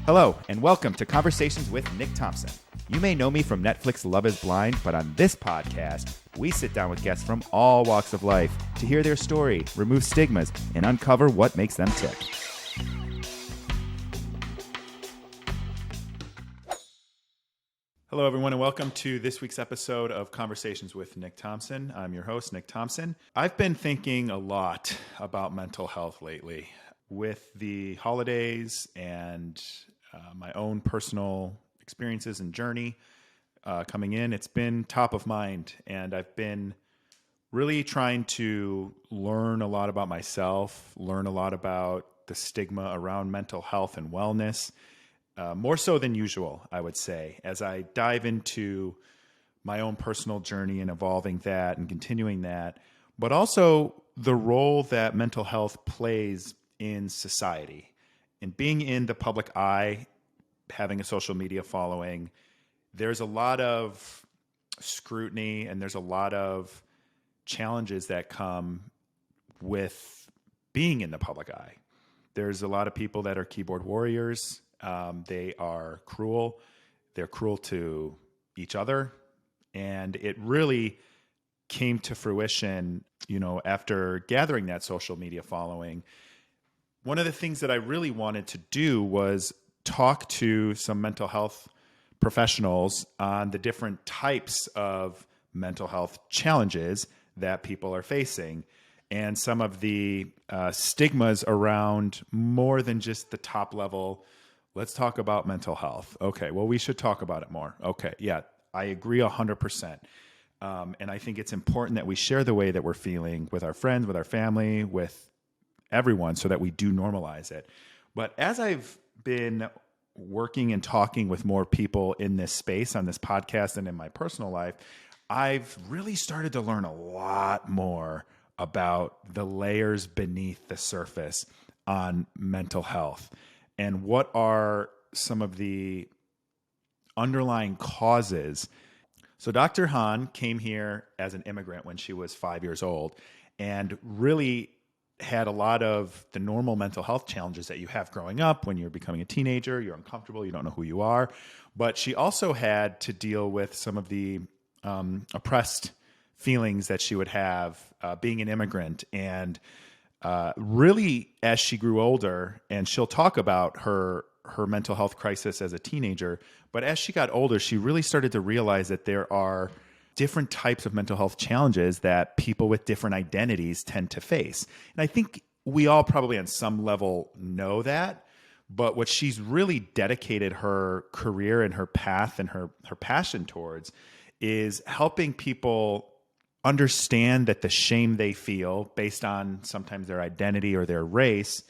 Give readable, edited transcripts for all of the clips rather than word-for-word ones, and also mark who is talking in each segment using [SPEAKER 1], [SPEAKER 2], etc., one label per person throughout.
[SPEAKER 1] Hello, and welcome to Conversations with Nick Thompson. You may know me from Netflix Love is Blind, but on this podcast, we sit down with guests from all walks of life to hear their story, remove stigmas, and uncover what makes them tick. Hello, everyone, and welcome to this week's episode of Conversations with Nick Thompson. I'm your host, Nick Thompson. I've been thinking a lot about mental health lately. With the holidays and my own personal experiences and journey coming in, it's been top of mind, and I've been really trying to learn a lot about myself, learn a lot about the stigma around mental health and wellness, more so than usual, I would say, as I dive into my own personal journey and evolving that and continuing that, but also the role that mental health plays in society. And being in the public eye, having a social media following, there's a lot of scrutiny and there's a lot of challenges that come with being in the public eye. There's a lot of people that are keyboard warriors. They are cruel. They're cruel to each other. And it really came to fruition, after gathering that social media following. One of the things that I really wanted to do was talk to some mental health professionals on the different types of mental health challenges that people are facing and some of the stigmas around more than just the top level. Let's talk about mental health. Okay, well, we should talk about it more. Okay, yeah, I agree 100%. And I think it's important that we share the way that we're feeling with our friends, with our family, with everyone, so that we do normalize it. But as I've been working and talking with more people in this space on this podcast and in my personal life, I've really started to learn a lot more about the layers beneath the surface on mental health and what are some of the underlying causes. So Dr. Han came here as an immigrant when she was 5 years old and really had a lot of the normal mental health challenges that you have growing up when you're becoming a teenager. You're uncomfortable, you don't know who you are. But she also had to deal with some of the oppressed feelings that she would have being an immigrant. And really, as she grew older, and she'll talk about her mental health crisis as a teenager, but as she got older, she really started to realize that there are different types of mental health challenges that people with different identities tend to face. And I think we all probably on some level know that, but what she's really dedicated her career and her path and her passion towards is helping people understand that the shame they feel based on sometimes their identity or their race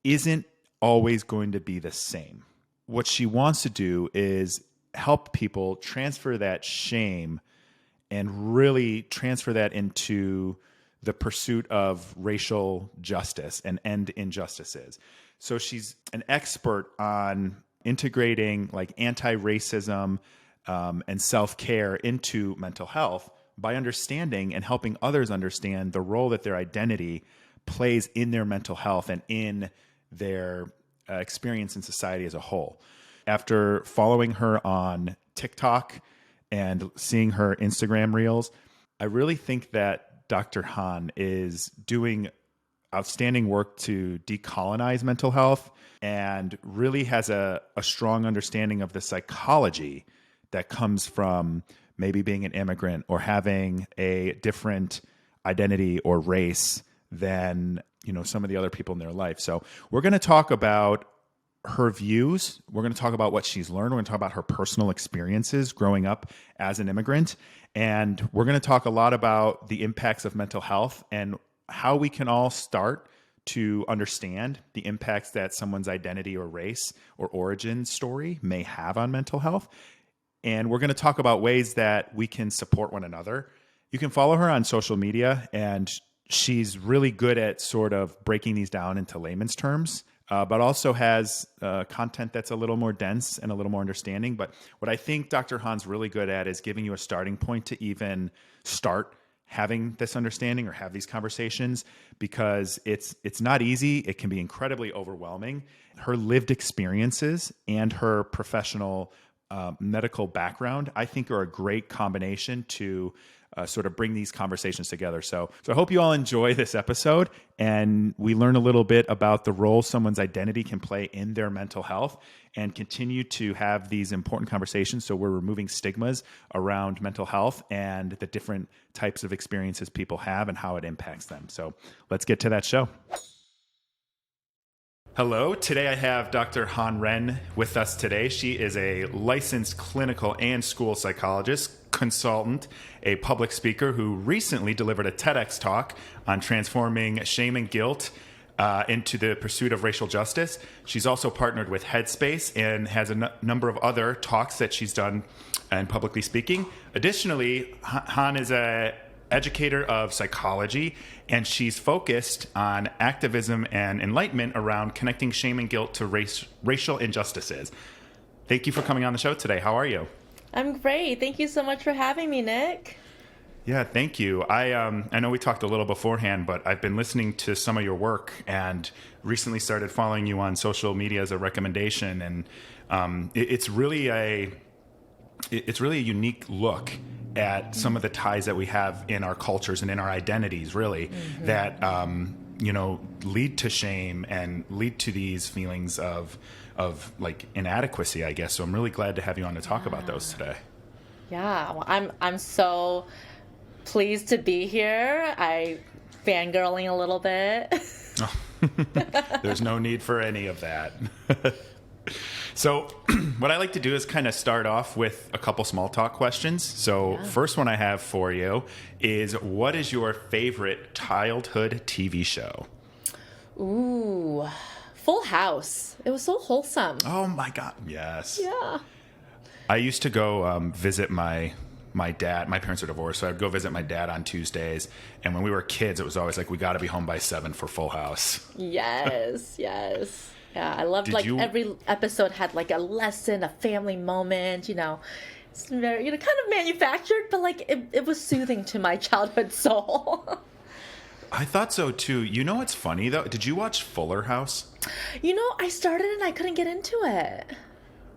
[SPEAKER 1] isn't always going to be the same. What she wants to do is help people transfer that shame and really transfer that into the pursuit of racial justice and end injustices. So she's an expert on integrating like anti-racism and self-care into mental health by understanding and helping others understand the role that their identity plays in their mental health and in their experience in society as a whole. After following her on TikTok and seeing her Instagram reels, I really think that Dr. Han is doing outstanding work to decolonize mental health and really has a strong understanding of the psychology that comes from maybe being an immigrant or having a different identity or race than, some of the other people in their life. So we're going to talk about her views. We're going to talk about what she's learned. We're going to talk about her personal experiences growing up as an immigrant. And we're going to talk a lot about the impacts of mental health and how we can all start to understand the impacts that someone's identity or race or origin story may have on mental health. And we're going to talk about ways that we can support one another. You can follow her on social media, and she's really good at sort of breaking these down into layman's terms. But also has content that's a little more dense and a little more understanding. But what I think Dr. Han's really good at is giving you a starting point to even start having this understanding or have these conversations, because it's not easy. It can be incredibly overwhelming. Her lived experiences and her professional medical background, I think, are a great combination to sort of bring these conversations together. So I hope you all enjoy this episode and we learn a little bit about the role someone's identity can play in their mental health and continue to have these important conversations. So we're removing stigmas around mental health and the different types of experiences people have and how it impacts them. So let's get to that show. Hello, today I have Dr. Han Ren with us today. She is a licensed clinical and school psychologist, consultant, a public speaker who recently delivered a TEDx talk on transforming shame and guilt into the pursuit of racial justice. She's also partnered with Headspace and has a number of other talks that she's done in publicly speaking. Additionally, Han is an educator of psychology, and she's focused on activism and enlightenment around connecting shame and guilt to racial injustices. Thank you for coming on the show today. How are you?
[SPEAKER 2] I'm great. Thank you so much for having me, Nick.
[SPEAKER 1] Yeah, thank you. I know we talked a little beforehand, but I've been listening to some of your work and recently started following you on social media as a recommendation, and it's really a unique look at some of the ties that we have in our cultures and in our identities, really, that lead to shame and lead to these feelings of like inadequacy, I guess. So I'm really glad to have you on to talk about those today.
[SPEAKER 2] Yeah, well, I'm so pleased to be here. I fangirling a little bit.
[SPEAKER 1] There's no need for any of that. So what I like to do is kind of start off with a couple small talk questions. So First one I have for you is, what is your favorite childhood TV show?
[SPEAKER 2] Ooh, Full House. It was so wholesome.
[SPEAKER 1] Oh my God. Yes.
[SPEAKER 2] Yeah.
[SPEAKER 1] I used to go visit my dad. My parents are divorced, so I'd go visit my dad on Tuesdays. And when we were kids, it was always like, we got to be home by 7 for Full House.
[SPEAKER 2] Yes, yes. Yeah, I loved every episode had like a lesson, a family moment, It's very, kind of manufactured, but like it was soothing to my childhood soul.
[SPEAKER 1] I thought so too. You know what's funny though? Did you watch Fuller House?
[SPEAKER 2] I started and I couldn't get into it.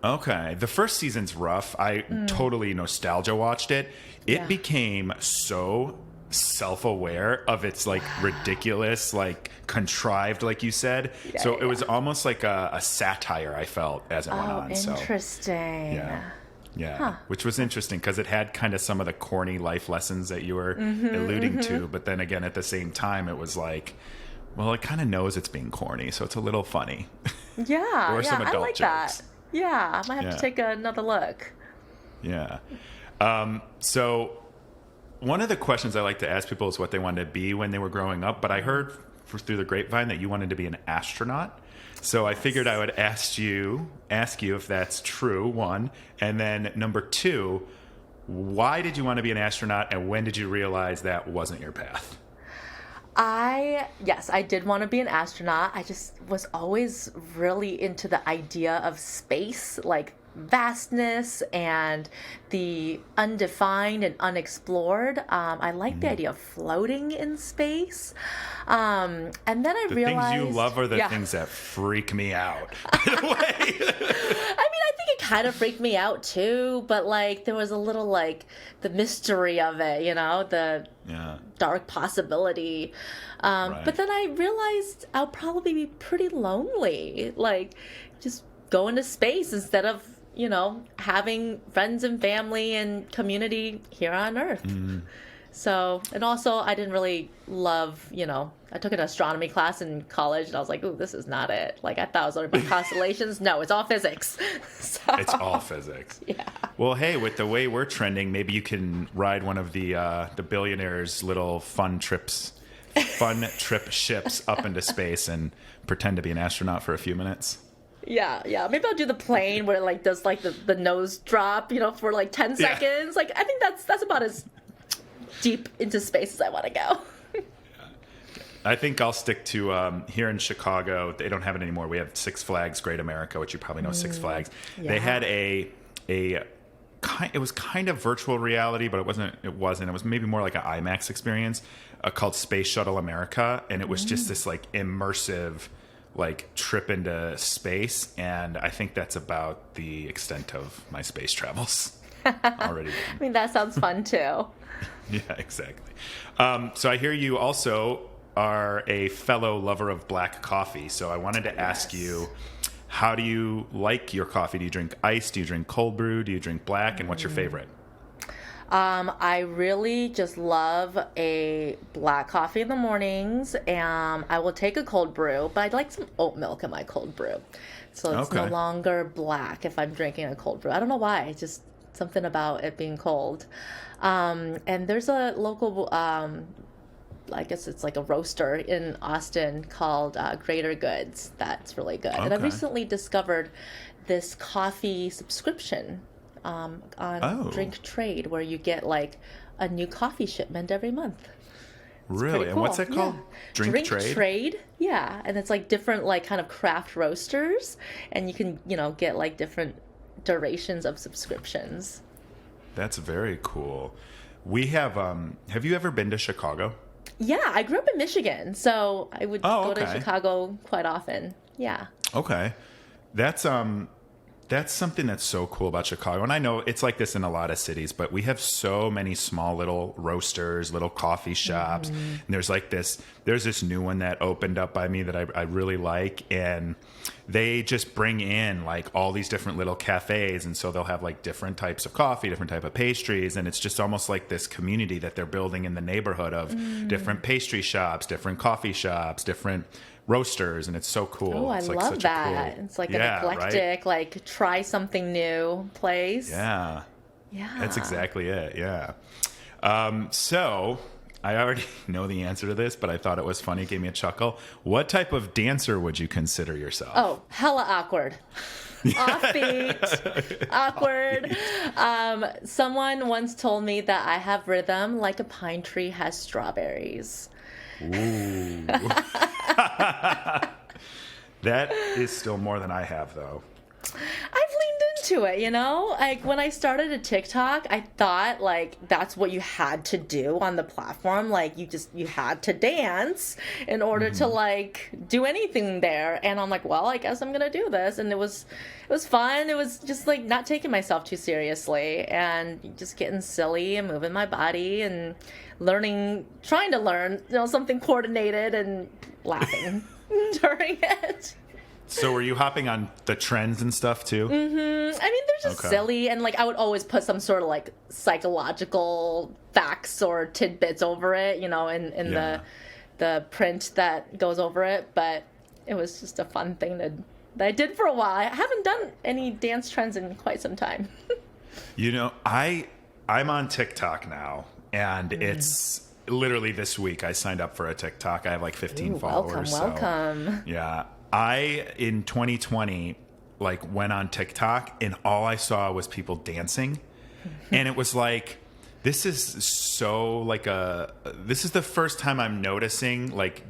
[SPEAKER 1] Okay. The first season's rough. I totally nostalgia watched it. It became so self-aware of its like ridiculous, like contrived, like you said. It was almost like a satire, I felt, as it went on.
[SPEAKER 2] Interesting.
[SPEAKER 1] Yeah. Huh. Which was interesting because it had kind of some of the corny life lessons that you were alluding to. But then again, at the same time, it was like, well, it kind of knows it's being corny, so it's a little funny.
[SPEAKER 2] Yeah.
[SPEAKER 1] Or some adult
[SPEAKER 2] I like
[SPEAKER 1] jokes.
[SPEAKER 2] that. Yeah. I might have to take another look.
[SPEAKER 1] Yeah. So one of the questions I like to ask people is what they wanted to be when they were growing up. But I heard through the grapevine that you wanted to be an astronaut. So I figured I would ask you if that's true, one. And then number two, why did you want to be an astronaut and when did you realize that wasn't your path?
[SPEAKER 2] I did want to be an astronaut. I just was always really into the idea of space, like vastness and the undefined and unexplored. I like the idea of floating in space. And then I realized... The things you love
[SPEAKER 1] are the things that freak me out. In a way.
[SPEAKER 2] I think it kind of freaked me out too, but like there was a little like the mystery of it, the dark possibility. But then I realized I'll probably be pretty lonely, like just go into space instead of having friends and family and community here on Earth. So, and also I didn't really love, I took an astronomy class in college and I was like, ooh, this is not it. Like I thought it was only about constellations. No, it's all physics. So,
[SPEAKER 1] it's all physics.
[SPEAKER 2] Yeah.
[SPEAKER 1] Well, hey, with the way we're trending, maybe you can ride one of the billionaires' little fun trip ships up into space and pretend to be an astronaut for a few minutes.
[SPEAKER 2] Yeah. Maybe I'll do the plane where it like does like the nose drop, for like 10 seconds. Like I think that's about as deep into space as I want to go.
[SPEAKER 1] I think I'll stick to here in Chicago. They don't have it anymore. We have Six Flags Great America, which you probably know. Six Flags. Yeah. They had a it was kind of virtual reality, but it wasn't. It was maybe more like an IMAX experience called Space Shuttle America, and it was just this like immersive like trip into space, and I think that's about the extent of my space travels already.
[SPEAKER 2] I mean, that sounds fun too.
[SPEAKER 1] Yeah, exactly. So I hear you also are a fellow lover of black coffee, so I wanted to ask you, how do you like your coffee? Do you drink iced? Do you drink cold brew? Do you drink black? And what's your favorite?
[SPEAKER 2] I really just love a black coffee in the mornings, and I will take a cold brew, but I'd like some oat milk in my cold brew. So it's no longer black if I'm drinking a cold brew. I don't know why. It's just something about it being cold. And there's a local, I guess it's like a roaster in Austin called Greater Goods. That's really good. And I recently discovered this coffee subscription on Drink Trade, where you get like a new coffee shipment every month.
[SPEAKER 1] Really? Cool. And what's it called?
[SPEAKER 2] Yeah. Drink Trade? Yeah. And it's like different like kind of craft roasters, and you can, get like different durations of subscriptions.
[SPEAKER 1] That's very cool. We have you ever been to Chicago?
[SPEAKER 2] Yeah, I grew up in Michigan, so I would go to Chicago quite often. Yeah.
[SPEAKER 1] Okay. That's something that's so cool about Chicago. And I know it's like this in a lot of cities, but we have so many small little roasters, little coffee shops. And there's this new one that opened up by me that I really like. And they just bring in like all these different little cafes. And so they'll have like different types of coffee, different type of pastries. And it's just almost like this community that they're building in the neighborhood of different pastry shops, different coffee shops, different roasters, and it's so cool.
[SPEAKER 2] Oh, I love that. It's like an eclectic, like try something new place.
[SPEAKER 1] Yeah. That's exactly it. Yeah. So I already know the answer to this, but I thought it was funny. It gave me a chuckle. What type of dancer would you consider yourself?
[SPEAKER 2] Oh, hella awkward. Offbeat, awkward. Someone once told me that I have rhythm like a pine tree has strawberries.
[SPEAKER 1] Ooh. That is still more than I have, though.
[SPEAKER 2] I've leaned into it, Like, when I started a TikTok, I thought, like, that's what you had to do on the platform. Like, you had to dance in order to, like, do anything there. And I'm like, well, I guess I'm gonna do this. And it was fun. It was just, like, not taking myself too seriously and just getting silly and moving my body and trying to learn, something coordinated and laughing during it.
[SPEAKER 1] So were you hopping on the trends and stuff too?
[SPEAKER 2] Mm-hmm. I mean, they're just silly, and like I would always put some sort of like psychological facts or tidbits over it, in the print that goes over it. But it was just a fun thing that I did for a while. I haven't done any dance trends in quite some time.
[SPEAKER 1] I'm on TikTok now, and it's literally this week I signed up for a TikTok. I have like 15 followers.
[SPEAKER 2] Welcome.
[SPEAKER 1] Yeah. I, in 2020, like went on TikTok and all I saw was people dancing. And it was like, this is the first time I'm noticing like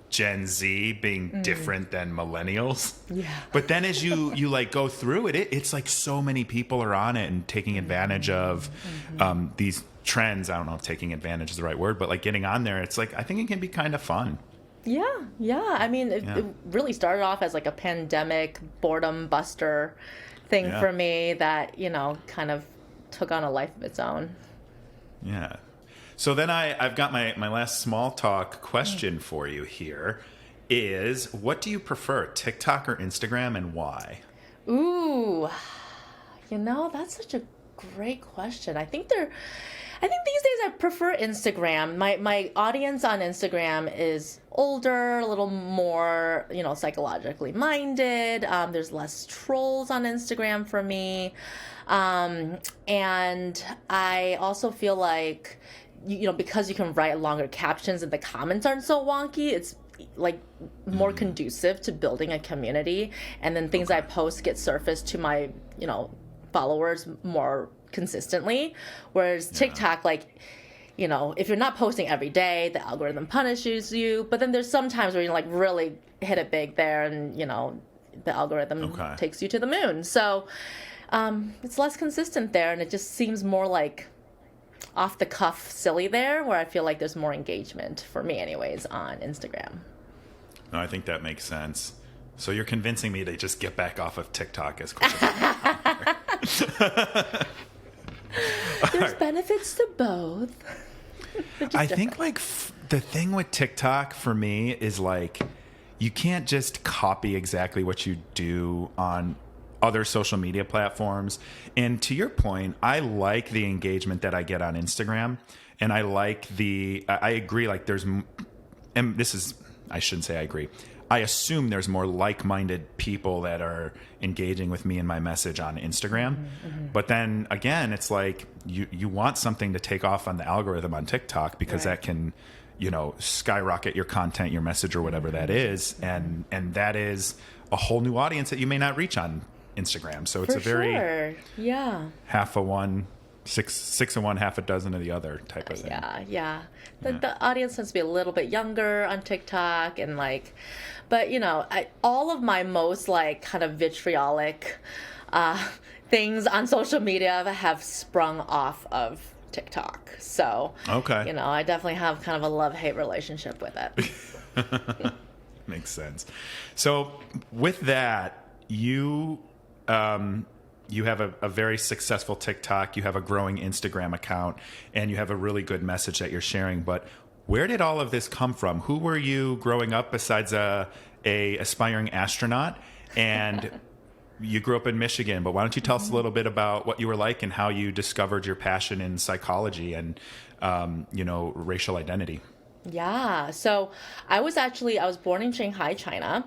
[SPEAKER 1] Gen Z being different than millennials.
[SPEAKER 2] Yeah.
[SPEAKER 1] But then as you like go through it's like so many people are on it and taking advantage of these trends. I don't know if taking advantage is the right word, but like getting on there, it's like, I think it can be kind of fun.
[SPEAKER 2] Yeah. I mean, it really started off as like a pandemic boredom buster thing for me that, kind of took on a life of its own.
[SPEAKER 1] Yeah. So then I've got my last small talk question for you here is, what do you prefer, TikTok or Instagram, and why?
[SPEAKER 2] Ooh, that's such a great question. I think these days I prefer Instagram. My audience on Instagram is older, a little more, psychologically minded. There's less trolls on Instagram for me. And I also feel like, because you can write longer captions and the comments aren't so wonky, it's like more conducive to building a community. And then things I post get surfaced to my, followers more consistently. Whereas TikTok, like, if you're not posting every day, the algorithm punishes you. But then there's some times where you like really hit it big there and, the algorithm takes you to the moon. So it's less consistent there, and it just seems more like off the cuff silly there, where I feel like there's more engagement, for me anyways, on Instagram.
[SPEAKER 1] No, I think that makes sense. So you're convincing me to just get back off of TikTok as quick as
[SPEAKER 2] There's benefits to both.
[SPEAKER 1] I think like the thing with TikTok for me is like you can't just copy exactly what you do on other social media platforms. And to your point, I like the engagement that I get on Instagram, and I like I agree, like and this is, I shouldn't say I agree. I assume there's more like-minded people that are engaging with me and my message on Instagram. Mm-hmm. But then again, it's like you want something to take off on the algorithm on TikTok, because that can, skyrocket your content, your message, or whatever that is. And that is a whole new audience that you may not reach on Instagram. So it's a very half of one, six of one, half a dozen of the other type of thing.
[SPEAKER 2] Yeah. The audience tends to be a little bit younger on TikTok, and but all of my most kind of vitriolic things on social media have sprung off of TikTok. So
[SPEAKER 1] okay,
[SPEAKER 2] I definitely have kind of a love-hate relationship with it.
[SPEAKER 1] Makes sense. So with that, you have a very successful TikTok, you have a growing Instagram account, and you have a really good message that you're sharing. But where did all of this come from? Who were you growing up besides a aspiring astronaut? And you grew up in Michigan, but why don't you tell us a little bit about what you were like and how you discovered your passion in psychology and, racial identity?
[SPEAKER 2] Yeah. So I was born in Shanghai, China,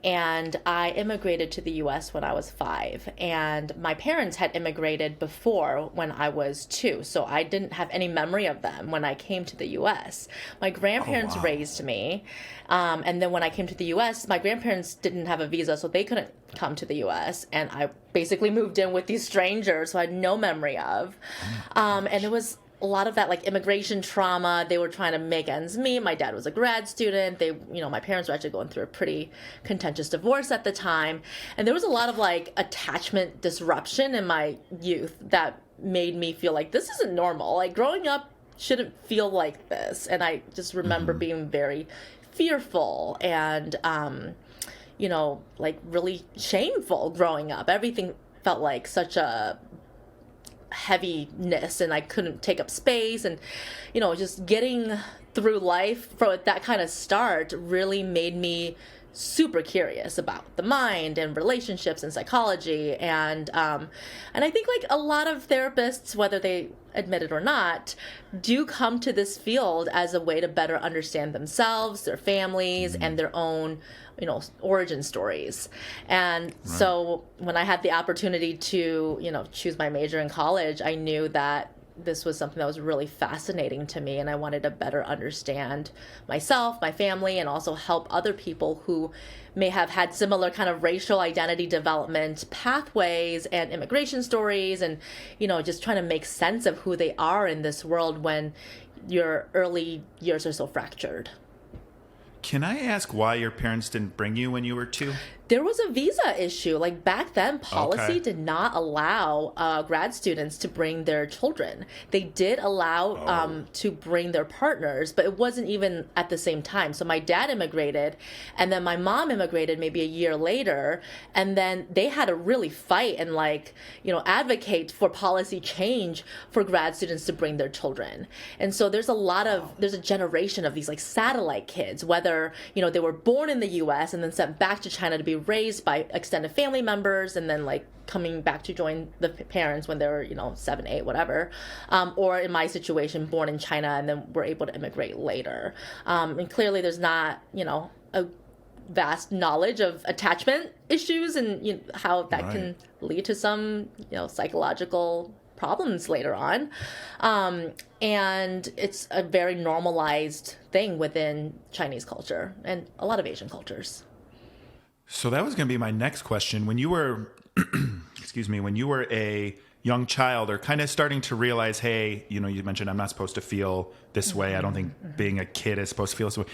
[SPEAKER 2] and I immigrated to the U.S. when I was 5. And my parents had immigrated before when I was 2, so I didn't have any memory of them when I came to the U.S. My grandparents raised me, and then when I came to the U.S., my grandparents didn't have a visa, so they couldn't come to the U.S., and I basically moved in with these strangers who I had no memory of. And it was a lot of that immigration trauma. They were trying to make ends meet. My dad was a grad student. My parents were actually going through a pretty contentious divorce at the time. And there was a lot of attachment disruption in my youth that made me feel like this isn't normal. Growing up shouldn't feel like this. And I just remember being very fearful and, really shameful growing up. Everything felt like such a heaviness, and I couldn't take up space, and just getting through life from that kind of start really made me super curious about the mind and relationships and psychology, and I think a lot of therapists, whether they admit it or not, do come to this field as a way to better understand themselves, their families, and their own origin stories. And so when I had the opportunity to choose my major in college, I knew that this was something that was really fascinating to me, and I wanted to better understand myself, my family, and also help other people who may have had similar kind of racial identity development pathways and immigration stories, and just trying to make sense of who they are in this world when your early years are so fractured.
[SPEAKER 1] Can I ask why your parents didn't bring you when you were 2?
[SPEAKER 2] There was a visa issue. Back then, policy did not allow grad students to bring their children. They did allow to bring their partners, but it wasn't even at the same time. So my dad immigrated, and then my mom immigrated maybe a year later, and then they had to really fight and advocate for policy change for grad students to bring their children. And so there's a generation of these satellite kids, whether they were born in the U.S. and then sent back to China to be raised by extended family members, and then coming back to join the parents when they were 7, 8, whatever, or in my situation, born in China and then were able to immigrate later. And clearly there's not a vast knowledge of attachment issues and how that can lead to some psychological problems later on. And it's a very normalized thing within Chinese culture and a lot of Asian cultures.
[SPEAKER 1] So that was going to be my next question. When you were, when you were a young child are kind of starting to realize, hey, you mentioned I'm not supposed to feel this way. I don't think being a kid is supposed to feel this way.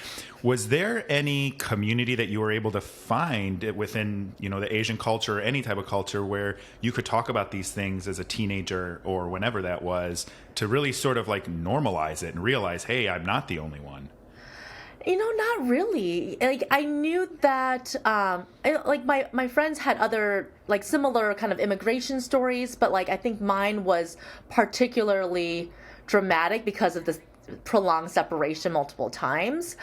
[SPEAKER 1] Was there any community that you were able to find within, the Asian culture or any type of culture where you could talk about these things as a teenager or whenever that was to really sort of like normalize it and realize, hey, I'm not the only one?
[SPEAKER 2] Not really. Like, I knew that, my friends had other, like, similar kind of immigration stories, but, like, I think mine was particularly dramatic because of this prolonged separation multiple times.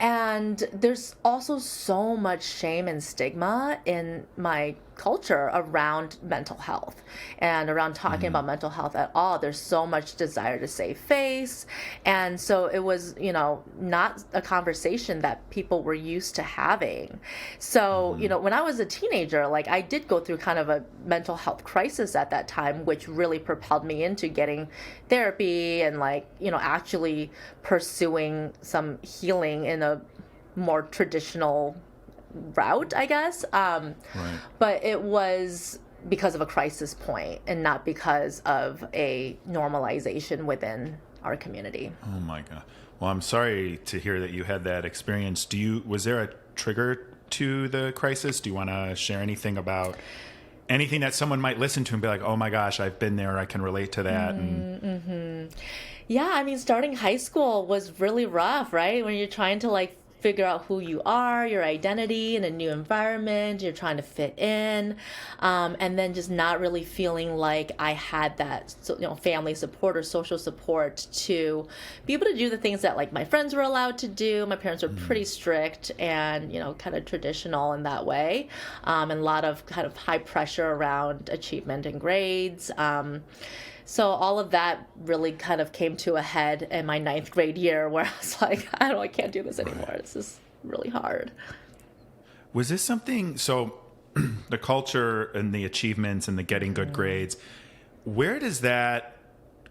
[SPEAKER 2] And there's also so much shame and stigma in my culture around mental health and around talking about mental health at all. There's so much desire to save face. And so it was, not a conversation that people were used to having. So, when I was a teenager, like, I did go through kind of a mental health crisis at that time, which really propelled me into getting therapy and, like, actually pursuing some healing in a more traditional route, I guess.
[SPEAKER 1] Right.
[SPEAKER 2] But it was because of a crisis point and not because of a normalization within our community.
[SPEAKER 1] Oh my God. Well, I'm sorry to hear that you had that experience. Was there a trigger to the crisis? Do you want to share anything about anything that someone might listen to and be like, oh my gosh, I've been there, I can relate to that?
[SPEAKER 2] Yeah, I mean, starting high school was really rough, right? When you're trying to, like, figure out who you are, your identity in a new environment, you're trying to fit in, and then just not really feeling like I had that, family support or social support to be able to do the things that, like, my friends were allowed to do. My parents were pretty strict and, kind of traditional in that way, and a lot of kind of high pressure around achievement and grades. So all of that really kind of came to a head in my 9th grade year where I was like, I can't do this anymore. This is really hard.
[SPEAKER 1] Was this something, so the culture and the achievements and the getting good grades, where does that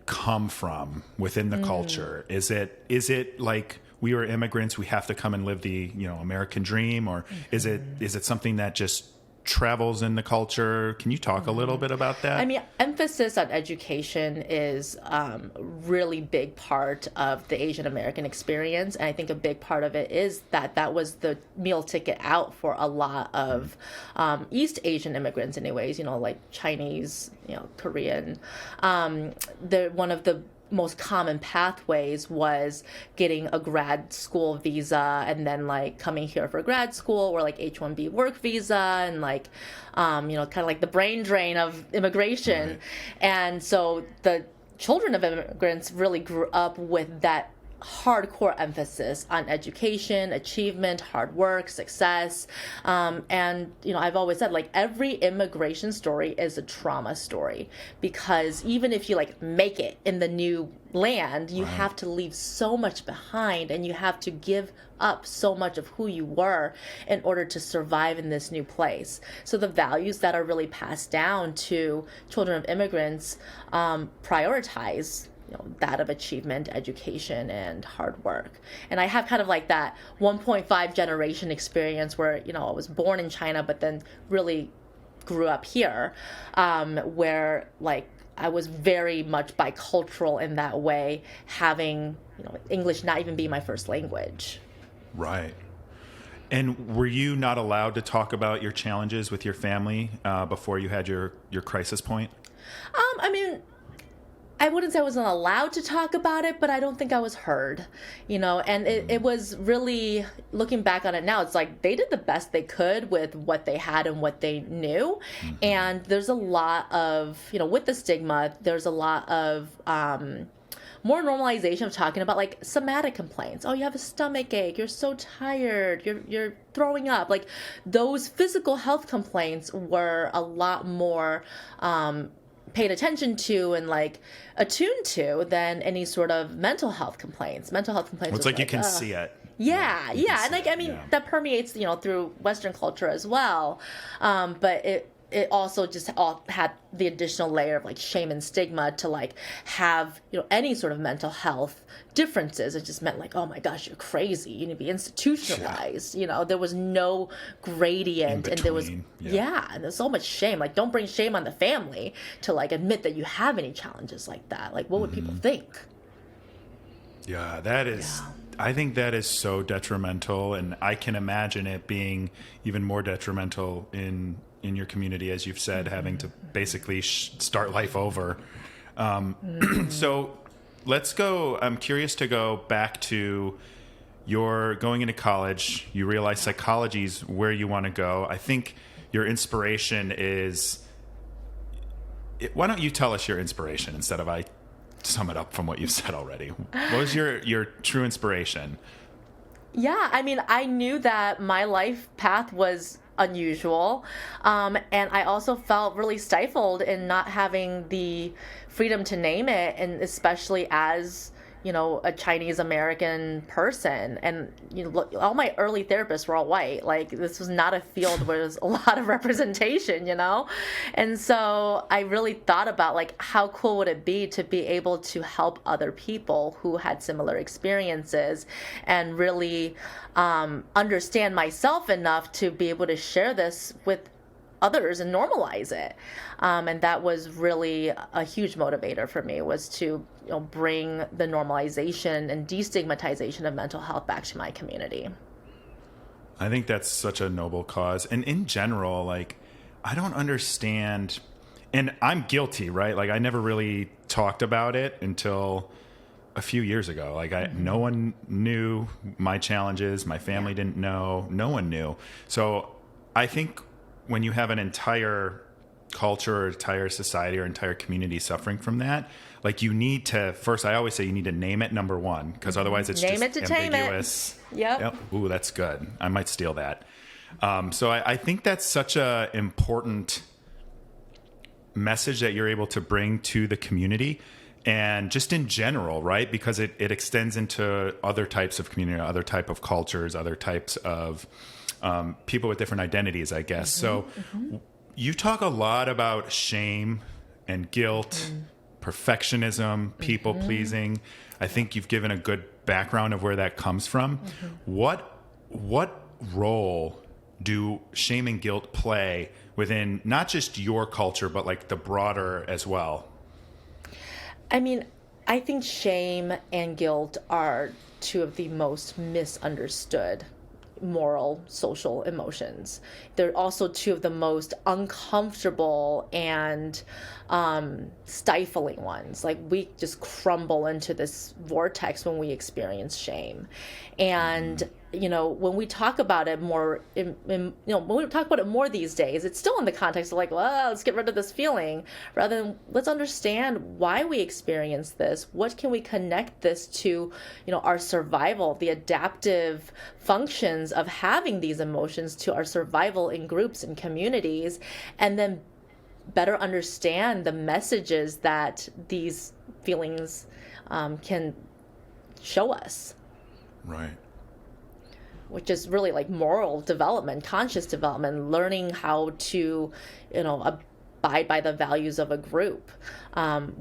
[SPEAKER 1] come from within the culture? Is it like we were immigrants, we have to come and live the, American dream, or is it something that just travels in the culture? Can you talk a little bit about that?
[SPEAKER 2] I mean, emphasis on education is a really big part of the Asian American experience. And I think a big part of it is that was the meal ticket out for a lot of East Asian immigrants anyways, like Chinese, Korean. One of the most common pathways was getting a grad school visa and then, like, coming here for grad school, or like H-1B work visa, and, like, kind of like the brain drain of immigration. Right. And so the children of immigrants really grew up with that hardcore emphasis on education, achievement, hard work, success. And, I've always said, like, every immigration story is a trauma story, because even if you, like, make it in the new land, you have to leave so much behind, and you have to give up so much of who you were in order to survive in this new place. So the values that are really passed down to children of immigrants prioritize that of achievement, education, and hard work. And I have kind of like that 1.5 generation experience where, I was born in China, but then really grew up here, where, like, I was very much bicultural in that way, having, English not even be my first language. Right.
[SPEAKER 1] And were you not allowed to talk about your challenges with your family before you had your crisis point?
[SPEAKER 2] I mean, I wouldn't say I wasn't allowed to talk about it, but I don't think I was heard, and it was really, looking back on it now, it's like they did the best they could with what they had and what they knew. And there's a lot of, with the stigma, there's a lot of more normalization of talking about, like, somatic complaints. Oh, you have a stomach ache, you're so tired, you're throwing up. Like, those physical health complaints were a lot more paid attention to and, like, attuned to than any sort of mental health complaints. Mental health complaints.
[SPEAKER 1] Well, it's like you can see it.
[SPEAKER 2] Yeah. And, like, I mean, that permeates, through Western culture as well. But it also just all had the additional layer of like shame and stigma to like have, any sort of mental health differences. It just meant like, oh my gosh, you're crazy, you need to be institutionalized. There was no gradient, and there was and there's so much shame. Like, don't bring shame on the family to like admit that you have any challenges like that. Like, what would people think?
[SPEAKER 1] Yeah, that is I think that is so detrimental, and I can imagine it being even more detrimental in your community, as you've said, having to basically start life over. So let's go. I'm curious to go back to your going into college. You realize psychology is where you want to go. I think your inspiration is... Why don't you tell us your inspiration instead of I sum it up from what you've said already? What was your true inspiration?
[SPEAKER 2] Yeah, I mean, I knew that my life path was unusual. And I also felt really stifled in not having the freedom to name it, and especially as, a Chinese American person. And, look, all my early therapists were all white. Like, this was not a field where there's a lot of representation, And so I really thought about, like, how cool would it be to be able to help other people who had similar experiences and really understand myself enough to be able to share this with others and normalize it. And that was really a huge motivator for me, was to bring the normalization and destigmatization of mental health back to my community.
[SPEAKER 1] I think that's such a noble cause. And in general, like, I don't understand, and I'm guilty, right? Like, I never really talked about it until a few years ago. Like, no one knew my challenges. My family didn't know. No one knew. So I think when you have an entire culture or entire society or entire community suffering from that, like, you need to, first, I always say you need to name it, number one, because otherwise it's
[SPEAKER 2] name
[SPEAKER 1] just
[SPEAKER 2] it to
[SPEAKER 1] ambiguous.
[SPEAKER 2] Tame it. Yep.
[SPEAKER 1] Ooh, that's good. I might steal that. So I think that's such a important message that you're able to bring to the community, and just in general, right? Because it extends into other types of community, other type of cultures, other types of people with different identities, I guess. So you talk a lot about shame and guilt, perfectionism, people pleasing. I think you've given a good background of where that comes from. What role do shame and guilt play within not just your culture, but like the broader as well?
[SPEAKER 2] I mean, I think shame and guilt are two of the most misunderstood moral, social emotions. They're also two of the most uncomfortable and stifling ones. Like, we just crumble into this vortex when we experience shame. And when we talk about it more, when we talk about it more these days, it's still in the context of like, well, let's get rid of this feeling, rather than let's understand why we experience this. What can we connect this to, our survival, the adaptive functions of having these emotions to our survival in groups and communities, and then better understand the messages that these feelings can show us.
[SPEAKER 1] Right.
[SPEAKER 2] Which is really like moral development, conscious development, learning how to, abide by the values of a group,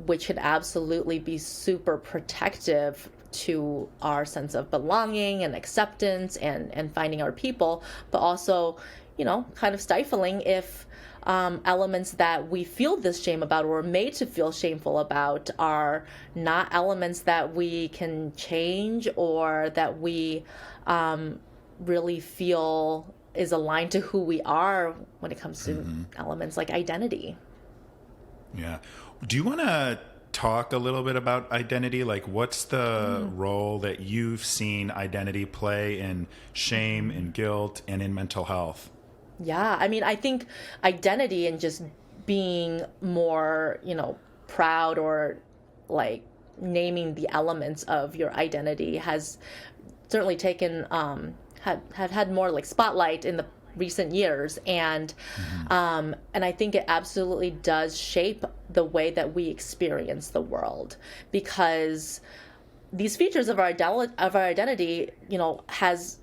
[SPEAKER 2] which can absolutely be super protective to our sense of belonging and acceptance and finding our people, but also, kind of stifling if elements that we feel this shame about or are made to feel shameful about are not elements that we can change or that we really feel is aligned to who we are when it comes to elements like identity.
[SPEAKER 1] Yeah. Do you want to talk a little bit about identity? Like, what's the role that you've seen identity play in shame and guilt and in mental health?
[SPEAKER 2] Yeah, I mean, I think identity and just being more, proud or like naming the elements of your identity has certainly taken, have had more like spotlight in the recent years. And I think it absolutely does shape the way that we experience the world, because these features of our identity, has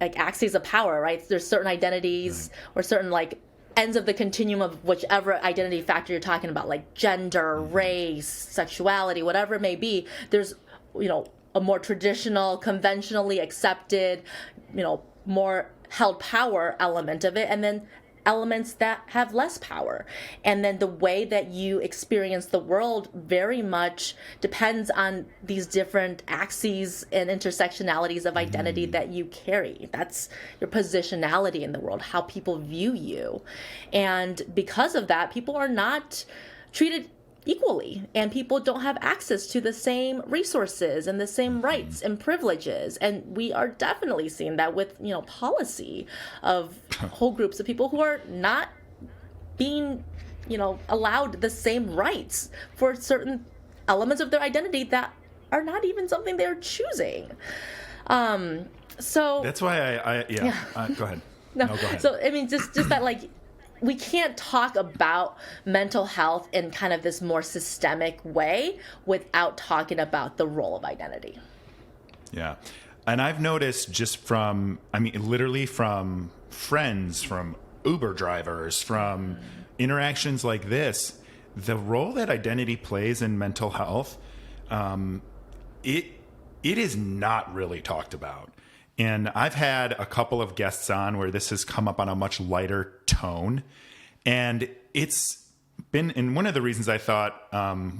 [SPEAKER 2] like axes of power, right? There's certain identities or certain like ends of the continuum of whichever identity factor you're talking about, like gender, race, sexuality, whatever it may be, there's, a more traditional, conventionally accepted, more held power element of it, and then elements that have less power. And then the way that you experience the world very much depends on these different axes and intersectionalities of identity that you carry. That's your positionality in the world, how people view you. And because of that, people are not treated equally, and people don't have access to the same resources and the same rights and privileges. And we are definitely seeing that with, policy of whole groups of people who are not being, allowed the same rights for certain elements of their identity that are not even something they're choosing. So
[SPEAKER 1] that's why go ahead.
[SPEAKER 2] No,
[SPEAKER 1] go ahead.
[SPEAKER 2] So, I mean, just that, like, we can't talk about mental health in kind of this more systemic way without talking about the role of identity.
[SPEAKER 1] Yeah. And I've noticed just literally from friends, from Uber drivers, from interactions like this, the role that identity plays in mental health, it is not really talked about. And I've had a couple of guests on where this has come up on a much lighter tone. And it's been, and one of the reasons I thought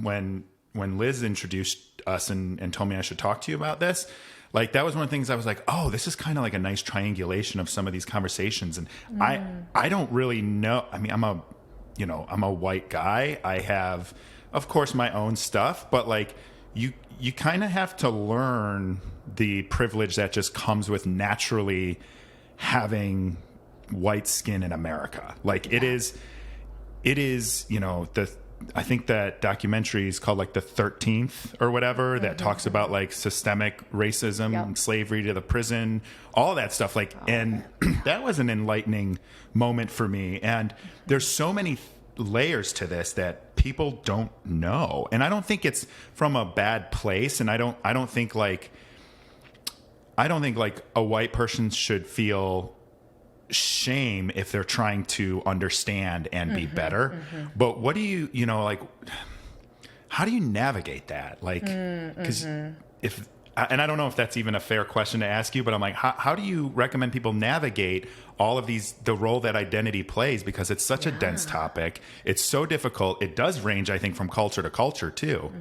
[SPEAKER 1] when Liz introduced us and told me I should talk to you about this, like that was one of the things I was like, oh, this is kind of like a nice triangulation of some of these conversations. And I don't really know. I mean, I'm a white guy. I have, of course, my own stuff, but like you kind of have to learn the privilege that just comes with naturally having white skin in America. Like it is, I think that documentary is called like The 13th or whatever that talks about like systemic racism and slavery to the prison, all that stuff. Like, and that was an enlightening moment for me. And there's so many layers to this that people don't know. And I don't think it's from a bad place. And I don't think like a white person should feel shame if they're trying to understand and be better. But what do you how do you navigate that? Like, because if, and I don't know if that's even a fair question to ask you, but I'm like, how do you recommend people navigate all of these, the role that identity plays? Because it's such a dense topic. It's so difficult. It does range, I think, from culture to culture too.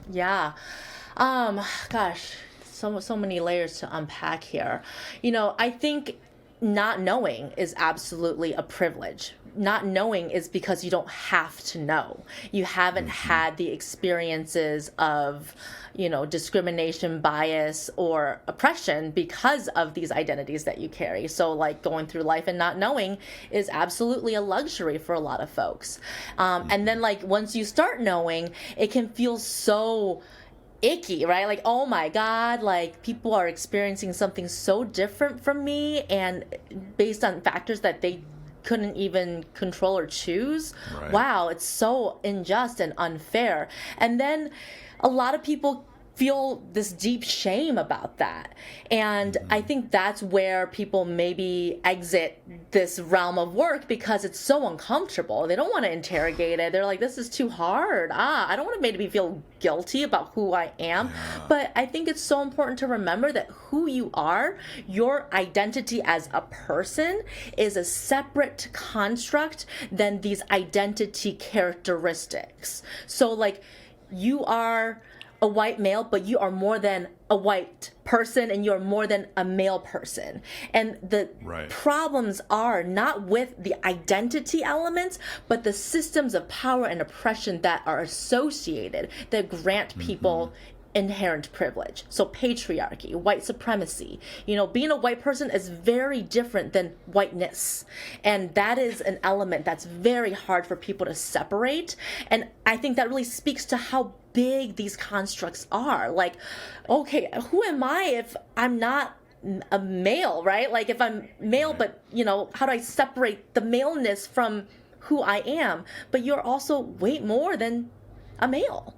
[SPEAKER 2] Yeah. Gosh, so many layers to unpack here. I think not knowing is absolutely a privilege. Not knowing is because you don't have to know. You haven't had the experiences of, discrimination, bias, or oppression because of these identities that you carry. So like going through life and not knowing is absolutely a luxury for a lot of folks. And then like once you start knowing, it can feel so icky, right? Like, oh my God, like people are experiencing something so different from me and based on factors that they couldn't even control or choose. Right. Wow, it's so unjust and unfair. And then a lot of people feel this deep shame about that. And I think that's where people maybe exit this realm of work because it's so uncomfortable. They don't want to interrogate it. They're like, this is too hard. I don't want to make me feel guilty about who I am. But I think it's so important to remember that who you are, your identity as a person, is a separate construct than these identity characteristics. So like you are a white male, but you are more than a white person and you're more than a male person. And the problems are not with the identity elements, but the systems of power and oppression that are associated that grant people inherent privilege. So patriarchy, white supremacy, being a white person is very different than whiteness. And that is an element that's very hard for people to separate. And I think that really speaks to how big these constructs are. Like, okay, who am I if I'm not a male, right? Like if I'm male, but how do I separate the maleness from who I am? But you're also way more than a male.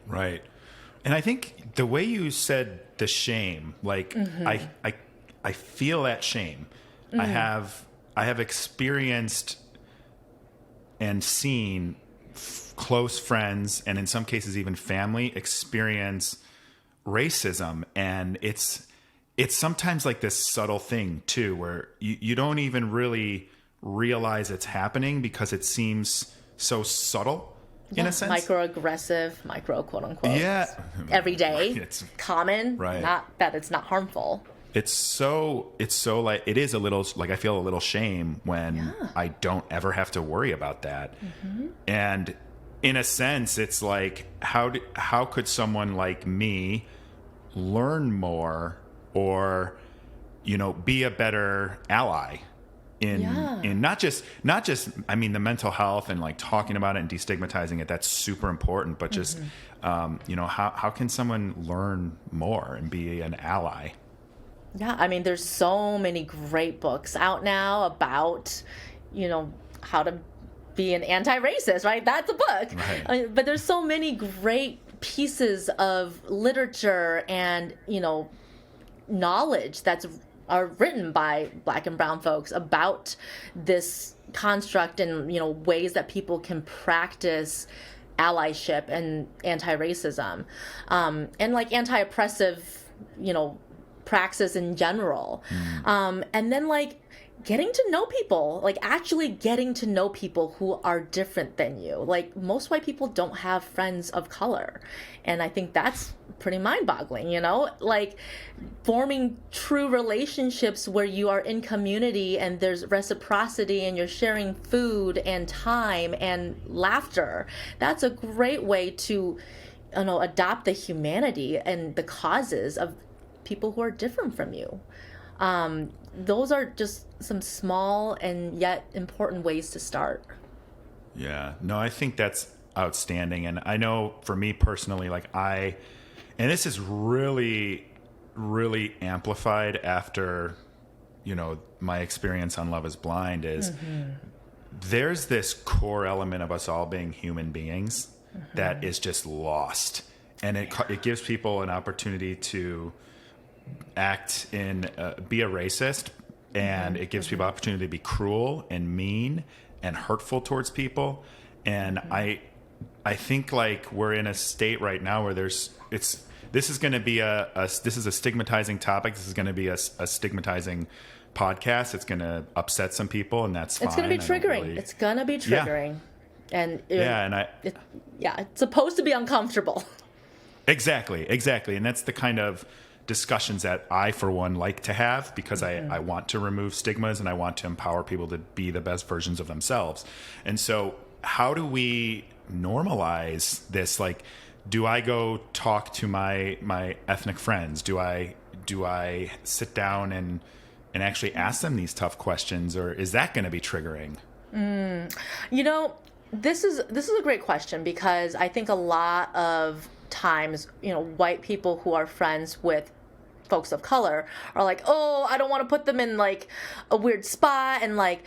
[SPEAKER 1] Right. And I think the way you said the shame, like I feel that shame. I have have experienced and seen close friends, and in some cases even family, experience racism. And it's sometimes like this subtle thing too, where you don't even really realize it's happening because it seems so subtle in a sense.
[SPEAKER 2] Microaggressive, micro quote unquote.
[SPEAKER 1] Yeah.
[SPEAKER 2] Every day.
[SPEAKER 1] It's
[SPEAKER 2] common.
[SPEAKER 1] right.
[SPEAKER 2] Not that it's not harmful.
[SPEAKER 1] It's so like, it is a little, like, I feel a little shame when I don't ever have to worry about that. Mm-hmm. And in a sense, it's like, how could someone like me learn more or, be a better ally in not just, I mean, the mental health and like talking about it and destigmatizing it, that's super important, but just, how can someone learn more and be an ally?
[SPEAKER 2] Yeah, I mean, there's so many great books out now about, how to be an anti-racist, right? That's a book. Right. But there's so many great pieces of literature and, knowledge are written by Black and brown folks about this construct and, ways that people can practice allyship and anti-racism, and like anti-oppressive, praxis in general. And then like getting to know people, like actually getting to know people who are different than you. Like most white people don't have friends of color. And I think that's pretty mind-boggling, like forming true relationships where you are in community and there's reciprocity and you're sharing food and time and laughter. That's a great way to, adopt the humanity and the causes of people who are different from you. Those are just some small and yet important ways to start.
[SPEAKER 1] Yeah, no, I think that's outstanding. And I know for me personally, like and this is really, really amplified after, my experience on Love is Blind is there's this core element of us all being human beings that is just lost. And it gives people an opportunity to act be a racist, and it gives people opportunity to be cruel and mean and hurtful towards people. And I think like we're in a state right now where this is going to be this is a stigmatizing topic. This is going to be a stigmatizing podcast. It's going to upset some people, and that's fine.
[SPEAKER 2] It's going to be triggering. It's going to be triggering.
[SPEAKER 1] Yeah.
[SPEAKER 2] It's supposed to be uncomfortable.
[SPEAKER 1] Exactly. And that's the kind of discussions that I, for one, like to have, because I want to remove stigmas and I want to empower people to be the best versions of themselves. And so how do we normalize this? Like, do I go talk to my ethnic friends? Do I sit down and actually ask them these tough questions, or is that going to be triggering?
[SPEAKER 2] This is a great question, because I think a lot of times, white people who are friends with folks of color are like, oh, I don't want to put them in like a weird spot, and like,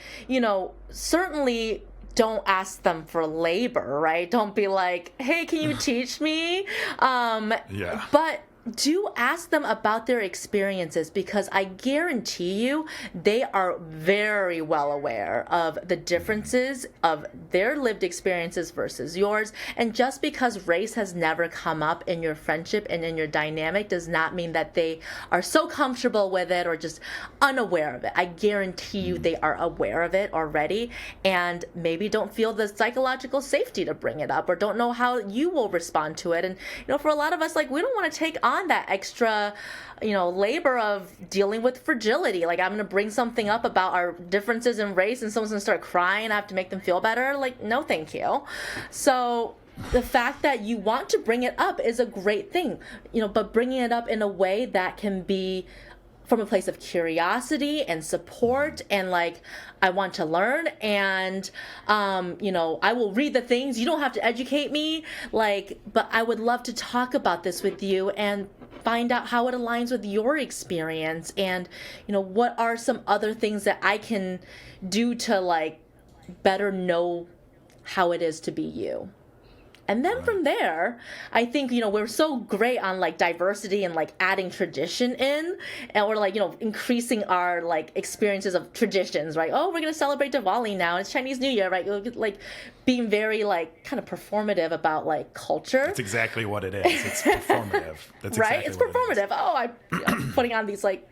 [SPEAKER 2] certainly don't ask them for labor, right? Don't be like, hey, can you teach me? But do ask them about their experiences, because I guarantee you they are very well aware of the differences of their lived experiences versus yours. And just because race has never come up in your friendship and in your dynamic does not mean that they are so comfortable with it or just unaware of it. I guarantee you they are aware of it already, and maybe don't feel the psychological safety to bring it up, or don't know how you will respond to it. And for a lot of us, like, we don't want to take on that extra labor of dealing with fragility. Like, I'm going to bring something up about our differences in race and someone's going to start crying. I have to make them feel better. Like, no, thank you. So the fact that you want to bring it up is a great thing, but bringing it up in a way that can be from a place of curiosity and support, and like, I want to learn, and I will read the things. You don't have to educate me, like, but I would love to talk about this with you and find out how it aligns with your experience, and what are some other things that I can do to like better know how it is to be you. And then from there, I think, we're so great on like diversity and like adding tradition in, and we're like, increasing our like experiences of traditions, right? Oh, we're going to celebrate Diwali now. It's Chinese New Year, right? Like being very like kind of performative about like culture.
[SPEAKER 1] That's exactly what it is. It's performative. That's
[SPEAKER 2] right?
[SPEAKER 1] exactly
[SPEAKER 2] It's
[SPEAKER 1] what
[SPEAKER 2] performative. I'm putting on these like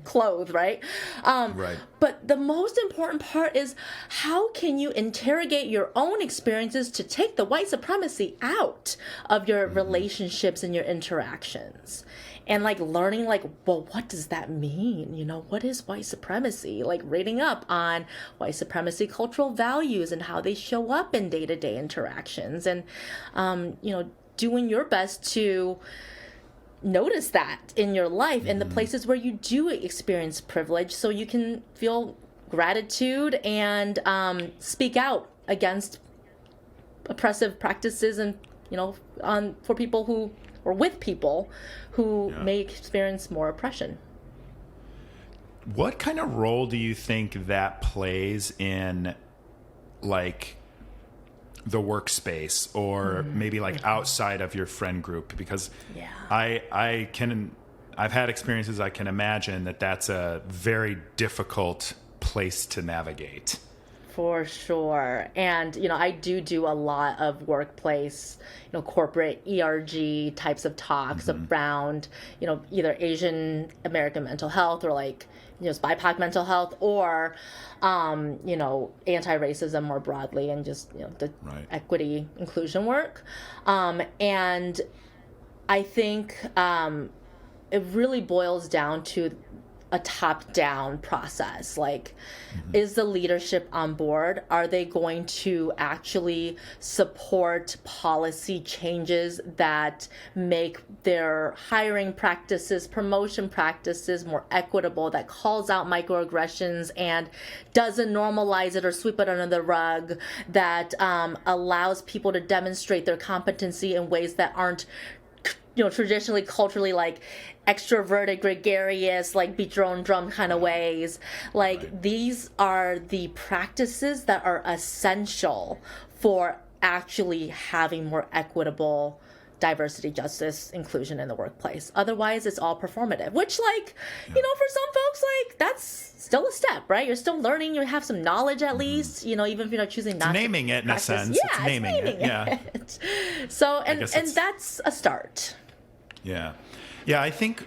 [SPEAKER 2] clothes, right?
[SPEAKER 1] Right.
[SPEAKER 2] But the most important part is how can you interrogate your own experiences to take the white supremacy out of your relationships and your interactions? And like learning like, well, what does that mean? What is white supremacy? Like reading up on white supremacy cultural values and how they show up in day-to-day interactions, and doing your best to notice that in your life, in the places where you do experience privilege, so you can feel gratitude and speak out against oppressive practices, and for people who, or with people who may experience more oppression.
[SPEAKER 1] What kind of role do you think that plays in like the workspace, or maybe like outside of your friend group? Because I've had experiences, I can imagine that that's a very difficult place to navigate.
[SPEAKER 2] For sure. And, I do a lot of workplace, corporate ERG types of talks around, either Asian American mental health, or like, BIPOC mental health, or, anti-racism more broadly, and just, the equity inclusion work. And I think it really boils down to a top-down process. Like, is the leadership on board? Are they going to actually support policy changes that make their hiring practices, promotion practices more equitable, that calls out microaggressions and doesn't normalize it or sweep it under the rug, that allows people to demonstrate their competency in ways that aren't traditionally, culturally, like extroverted, gregarious, like beat your own drum kind of ways. Like, these are the practices that are essential for actually having more equitable diversity, justice, inclusion in the workplace. Otherwise, it's all performative, which, like, for some folks, like, that's still a step, right? You're still learning. You have some knowledge at least, even if you're not choosing not
[SPEAKER 1] naming
[SPEAKER 2] to
[SPEAKER 1] it in a sense.
[SPEAKER 2] Yeah,
[SPEAKER 1] it's naming it. Yeah.
[SPEAKER 2] So, and that's a start.
[SPEAKER 1] Yeah. Yeah, I think,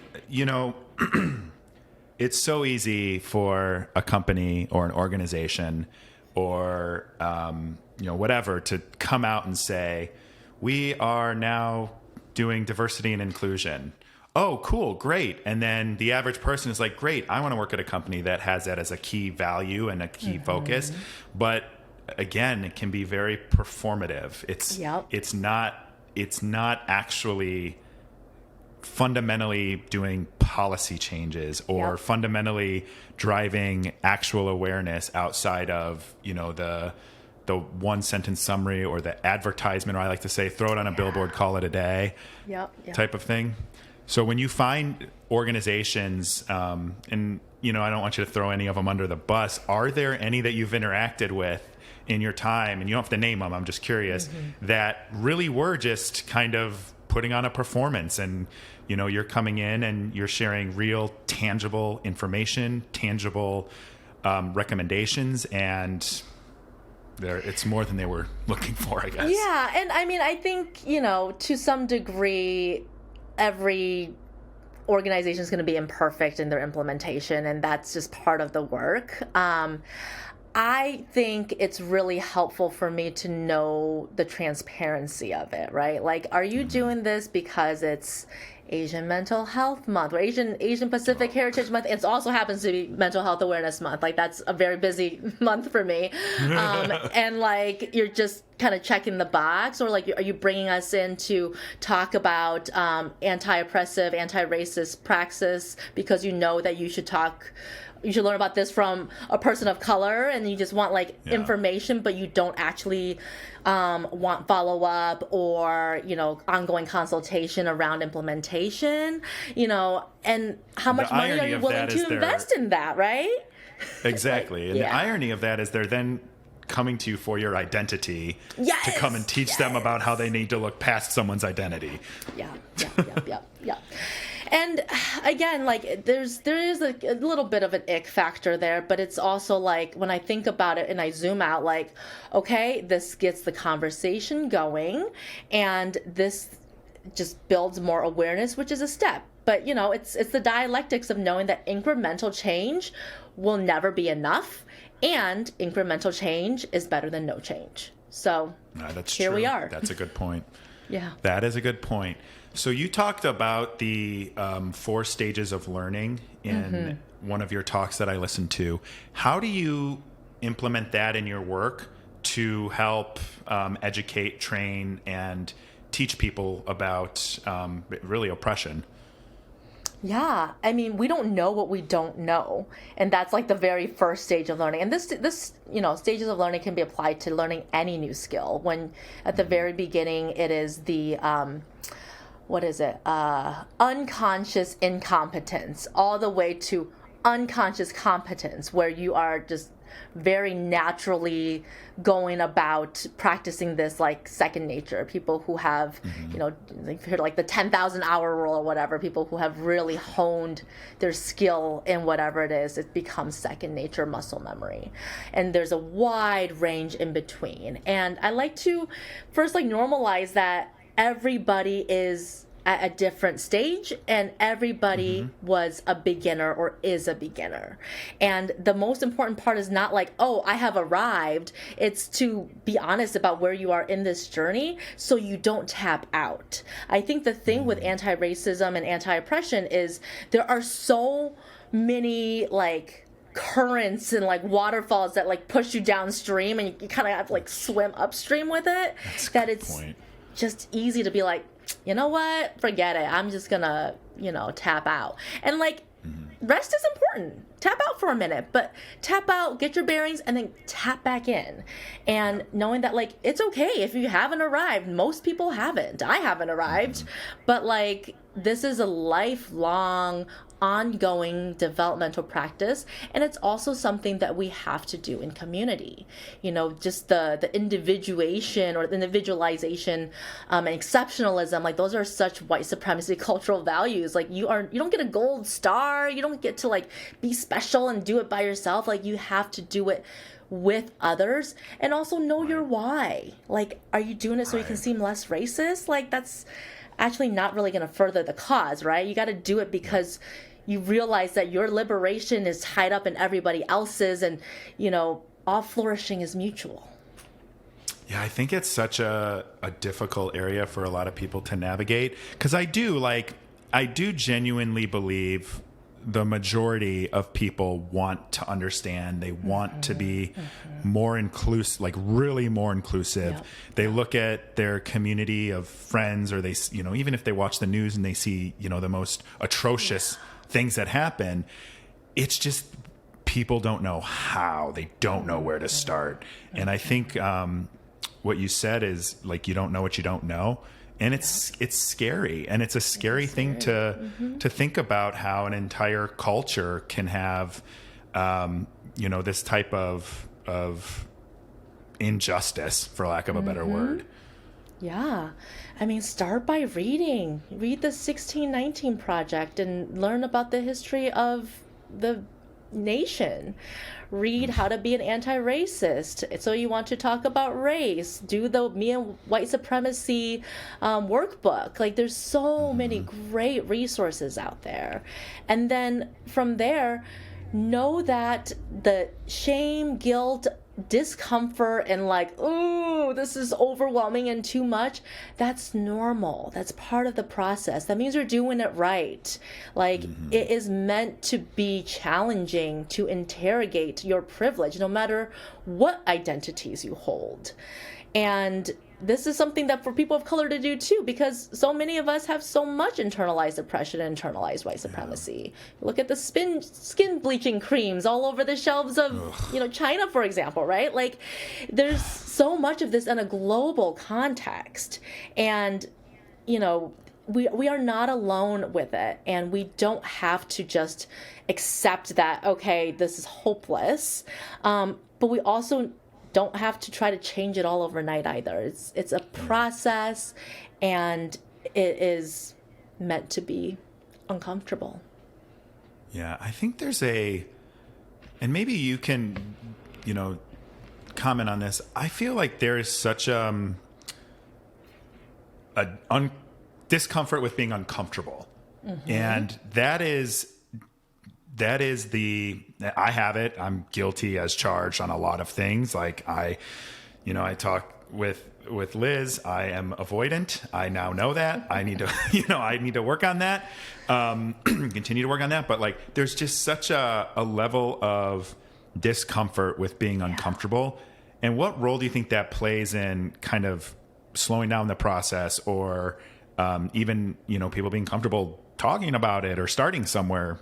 [SPEAKER 1] it's so easy for a company or an organization or, whatever, to come out and say, we are now doing diversity and inclusion. Oh, cool, great. And then the average person is like, great, I want to work at a company that has that as a key value and a key focus. But again, it can be very performative. It's not actually fundamentally doing policy changes or fundamentally driving actual awareness outside of, the one sentence summary or the advertisement, or I like to say, throw it on a billboard, call it a day type of thing. So when you find organizations, and, I don't want you to throw any of them under the bus, are there any that you've interacted with in your time, and you don't have to name them, I'm just curious, that really were just kind of putting on a performance, and you're coming in and you're sharing real tangible information, tangible recommendations, and it's more than they were looking for, I guess.
[SPEAKER 2] Yeah, and I mean, I think, to some degree, every organization is going to be imperfect in their implementation, and that's just part of the work. I think it's really helpful for me to know the transparency of it, right? Like, are you doing this because it's Asian Mental Health Month or Asian Pacific Heritage Month? It also happens to be Mental Health Awareness Month. Like, that's a very busy month for me. And like, you're just kind of checking the box, or like, are you bringing us in to talk about anti-oppressive, anti-racist praxis because you know that you should learn about this from a person of color, and you just want information, but you don't actually want follow-up or, ongoing consultation around implementation, and how much money are you willing to invest in that, right?
[SPEAKER 1] Exactly. And the irony of that is they're then coming to you for your identity
[SPEAKER 2] Yes!
[SPEAKER 1] to come and teach them about how they need to look past someone's identity.
[SPEAKER 2] Yeah. And again, like there is a little bit of an ick factor there, but it's also like when I think about it and I zoom out, like, okay, this gets the conversation going and this just builds more awareness, which is a step. But, you know, it's the dialectics of knowing that incremental change will never be enough, and incremental change is better than no change. So
[SPEAKER 1] that's
[SPEAKER 2] here
[SPEAKER 1] true.
[SPEAKER 2] we are.
[SPEAKER 1] That's a good point.
[SPEAKER 2] Yeah.
[SPEAKER 1] That is a good point. So you talked about the 4 stages of learning in one of your talks that I listened to. How do you implement that in your work to help educate, train, and teach people about really oppression?
[SPEAKER 2] Yeah, I mean, we don't know what we don't know, and that's like the very first stage of learning. And this stages of learning can be applied to learning any new skill. When at the very beginning, it is the unconscious incompetence, all the way to unconscious competence, where you are just very naturally going about practicing this like second nature. People who have, you've heard like the 10,000 hour rule or whatever, people who have really honed their skill in whatever it is, it becomes second nature muscle memory. And there's a wide range in between. And I like to first like normalize that everybody is at a different stage, and everybody was a beginner or is a beginner. And the most important part is not like, oh, I have arrived. It's to be honest about where you are in this journey so you don't tap out. I think the thing with anti-racism and anti-oppression is there are so many like currents and like waterfalls that like push you downstream, and you kind of have to like swim upstream with it. That it's just easy to be like, you know what? Forget it. I'm just gonna, tap out. And like, rest is important. Tap out for a minute, but tap out, get your bearings, and then tap back in. And knowing that like, it's okay if you haven't arrived. Most people haven't. I haven't arrived. But like, this is a lifelong, ongoing developmental practice, and it's also something that we have to do in community. Just the individuation or the individualization and exceptionalism, like those are such white supremacy cultural values. Like you don't get a gold star, you don't get to like be special and do it by yourself. Like you have to do it with others, and also know your why. Like, are you doing it so you can seem less racist? Like that's actually not really going to further the cause, right? You got to do it because you realize that your liberation is tied up in everybody else's, and, all flourishing is mutual.
[SPEAKER 1] Yeah, I think it's such a difficult area for a lot of people to navigate, because I do genuinely believe the majority of people want to understand. They want to be more inclusive, like really more inclusive. Yep. They look at their community of friends, or they, even if they watch the news and they see, the most atrocious things that happen, it's just people don't know how. They don't know where to start. And I think what you said is like, you don't know what you don't know. And it's scary, and it's a scary thing to think about, how an entire culture can have, this type of injustice, for lack of a better word.
[SPEAKER 2] Yeah. I mean, start by reading. Read the 1619 Project and learn about the history of the nation. Read How to Be an Anti-Racist. So you want to talk about race, do the Me and White Supremacy workbook. Like there's so many great resources out there. And then from there, know that the shame, guilt, discomfort, and like, oh, this is overwhelming and too much, that's normal. That's part of the process. That means you're doing it right. Like it is meant to be challenging, to interrogate your privilege, no matter what identities you hold. And this is something that for people of color to do too, because so many of us have so much internalized oppression and internalized white supremacy. Look at the skin bleaching creams all over the shelves of, China, for example, right? Like there's so much of this in a global context. And, we are not alone with it, and we don't have to just accept that, okay, this is hopeless. But we also don't have to try to change it all overnight either. It's a process, and it is meant to be uncomfortable.
[SPEAKER 1] Yeah, I think there's and maybe you can, comment on this. I feel like there is such discomfort with being uncomfortable. Mm-hmm. And that is I have it. I'm guilty as charged on a lot of things. Like I talk with Liz, I am avoidant. I now know that. I need to, I need to work on that. Continue to work on that. But like, there's just such a level of discomfort with being uncomfortable. And what role do you think that plays in kind of slowing down the process, or even, people being comfortable talking about it or starting somewhere,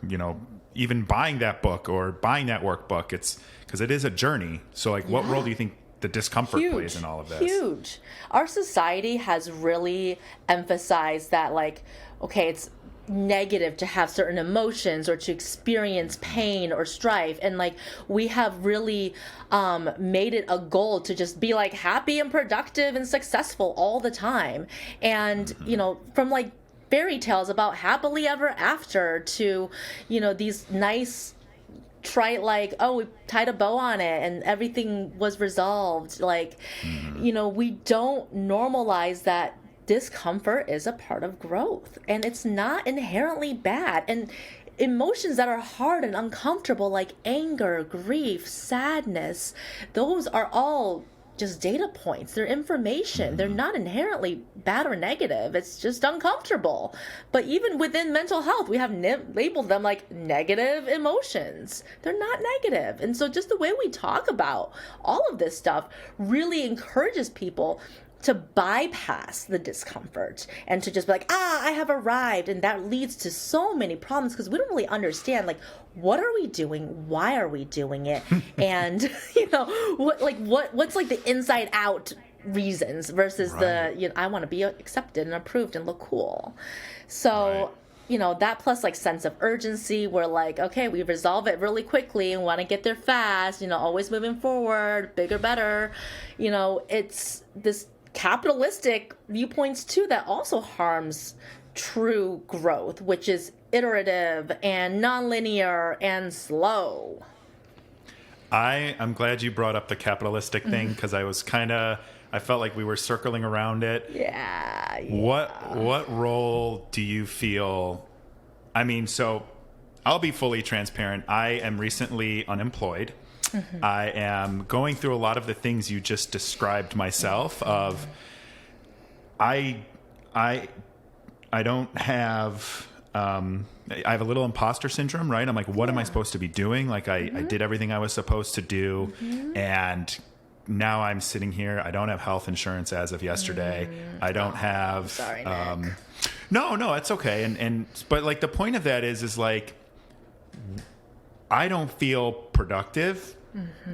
[SPEAKER 1] even buying that book or buying that workbook? It's because it is a journey. So like, what role do you think the discomfort plays in all of this?
[SPEAKER 2] Huge. Our society has really emphasized that, like, okay, it's negative to have certain emotions or to experience pain or strife, and like we have really made it a goal to just be like happy and productive and successful all the time. And from like fairy tales about happily ever after to these nice trite, like, oh, we tied a bow on it and everything was resolved. Like, we don't normalize that discomfort is a part of growth, and it's not inherently bad. And emotions that are hard and uncomfortable, like anger, grief, sadness, those are all just data points. They're information. They're not inherently bad or negative. It's just uncomfortable. But even within mental health, we have labeled them like negative emotions. They're not negative. And so just the way we talk about all of this stuff really encourages people to bypass the discomfort and to just be like, I have arrived. And that leads to so many problems because we don't really understand, like, what are we doing? Why are we doing it? And, what's like the inside out reasons versus the, I want to be accepted and approved and look cool. So, that plus like sense of urgency, we're like, okay, we resolve it really quickly and want to get there fast, always moving forward, bigger, better. It's this capitalistic viewpoints too that also harms true growth, which is iterative and nonlinear and slow.
[SPEAKER 1] I'm glad you brought up the capitalistic thing, because I felt like we were circling around it.
[SPEAKER 2] Yeah.
[SPEAKER 1] What role do you feel? I mean, so I'll be fully transparent. I am recently unemployed. Mm-hmm. I am going through a lot of the things you just described myself. Of I don't have I have a little imposter syndrome, right? I'm like, what am I supposed to be doing? Like I did everything I was supposed to do, and now I'm sitting here. I don't have health insurance as of yesterday. I don't have.
[SPEAKER 2] Sorry, Nick.
[SPEAKER 1] No, it's okay. But like the point of that is like, I don't feel productive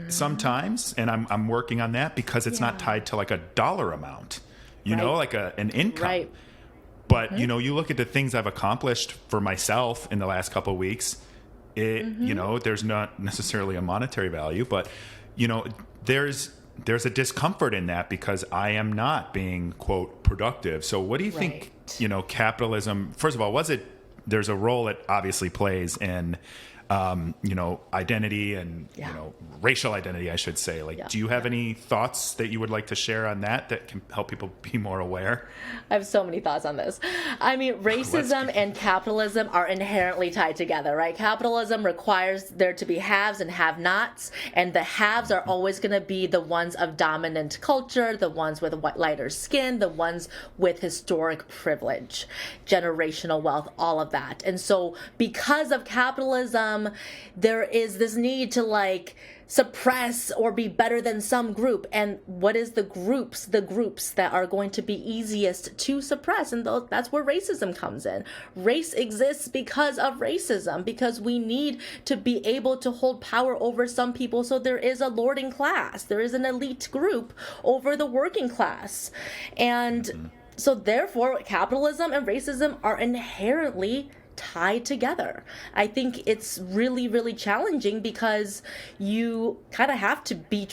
[SPEAKER 1] sometimes, and I'm working on that because it's not tied to like a dollar amount, like an income.
[SPEAKER 2] Right.
[SPEAKER 1] But you look at the things I've accomplished for myself in the last couple of weeks. There's not necessarily a monetary value, but there's a discomfort in that because I am not being, quote, productive. So what do you think? Capitalism. First of all, there's a role it obviously plays in identity and, racial identity, I should say. Like, do you have any thoughts that you would like to share on that can help people be more aware?
[SPEAKER 2] I have so many thoughts on this. I mean, racism and capitalism are inherently tied together, right? Capitalism requires there to be haves and have-nots, and the haves are always going to be the ones of dominant culture, the ones with lighter skin, the ones with historic privilege, generational wealth, all of that. And so because of capitalism, there is this need to like suppress or be better than some group. And what is the groups that are going to be easiest to suppress? And that's where racism comes in. Race exists because of racism, because we need to be able to hold power over some people. So there is a lording class, there is an elite group over the working class. And so therefore capitalism and racism are inherently tied together. I think it's really, really challenging because you kind of have to be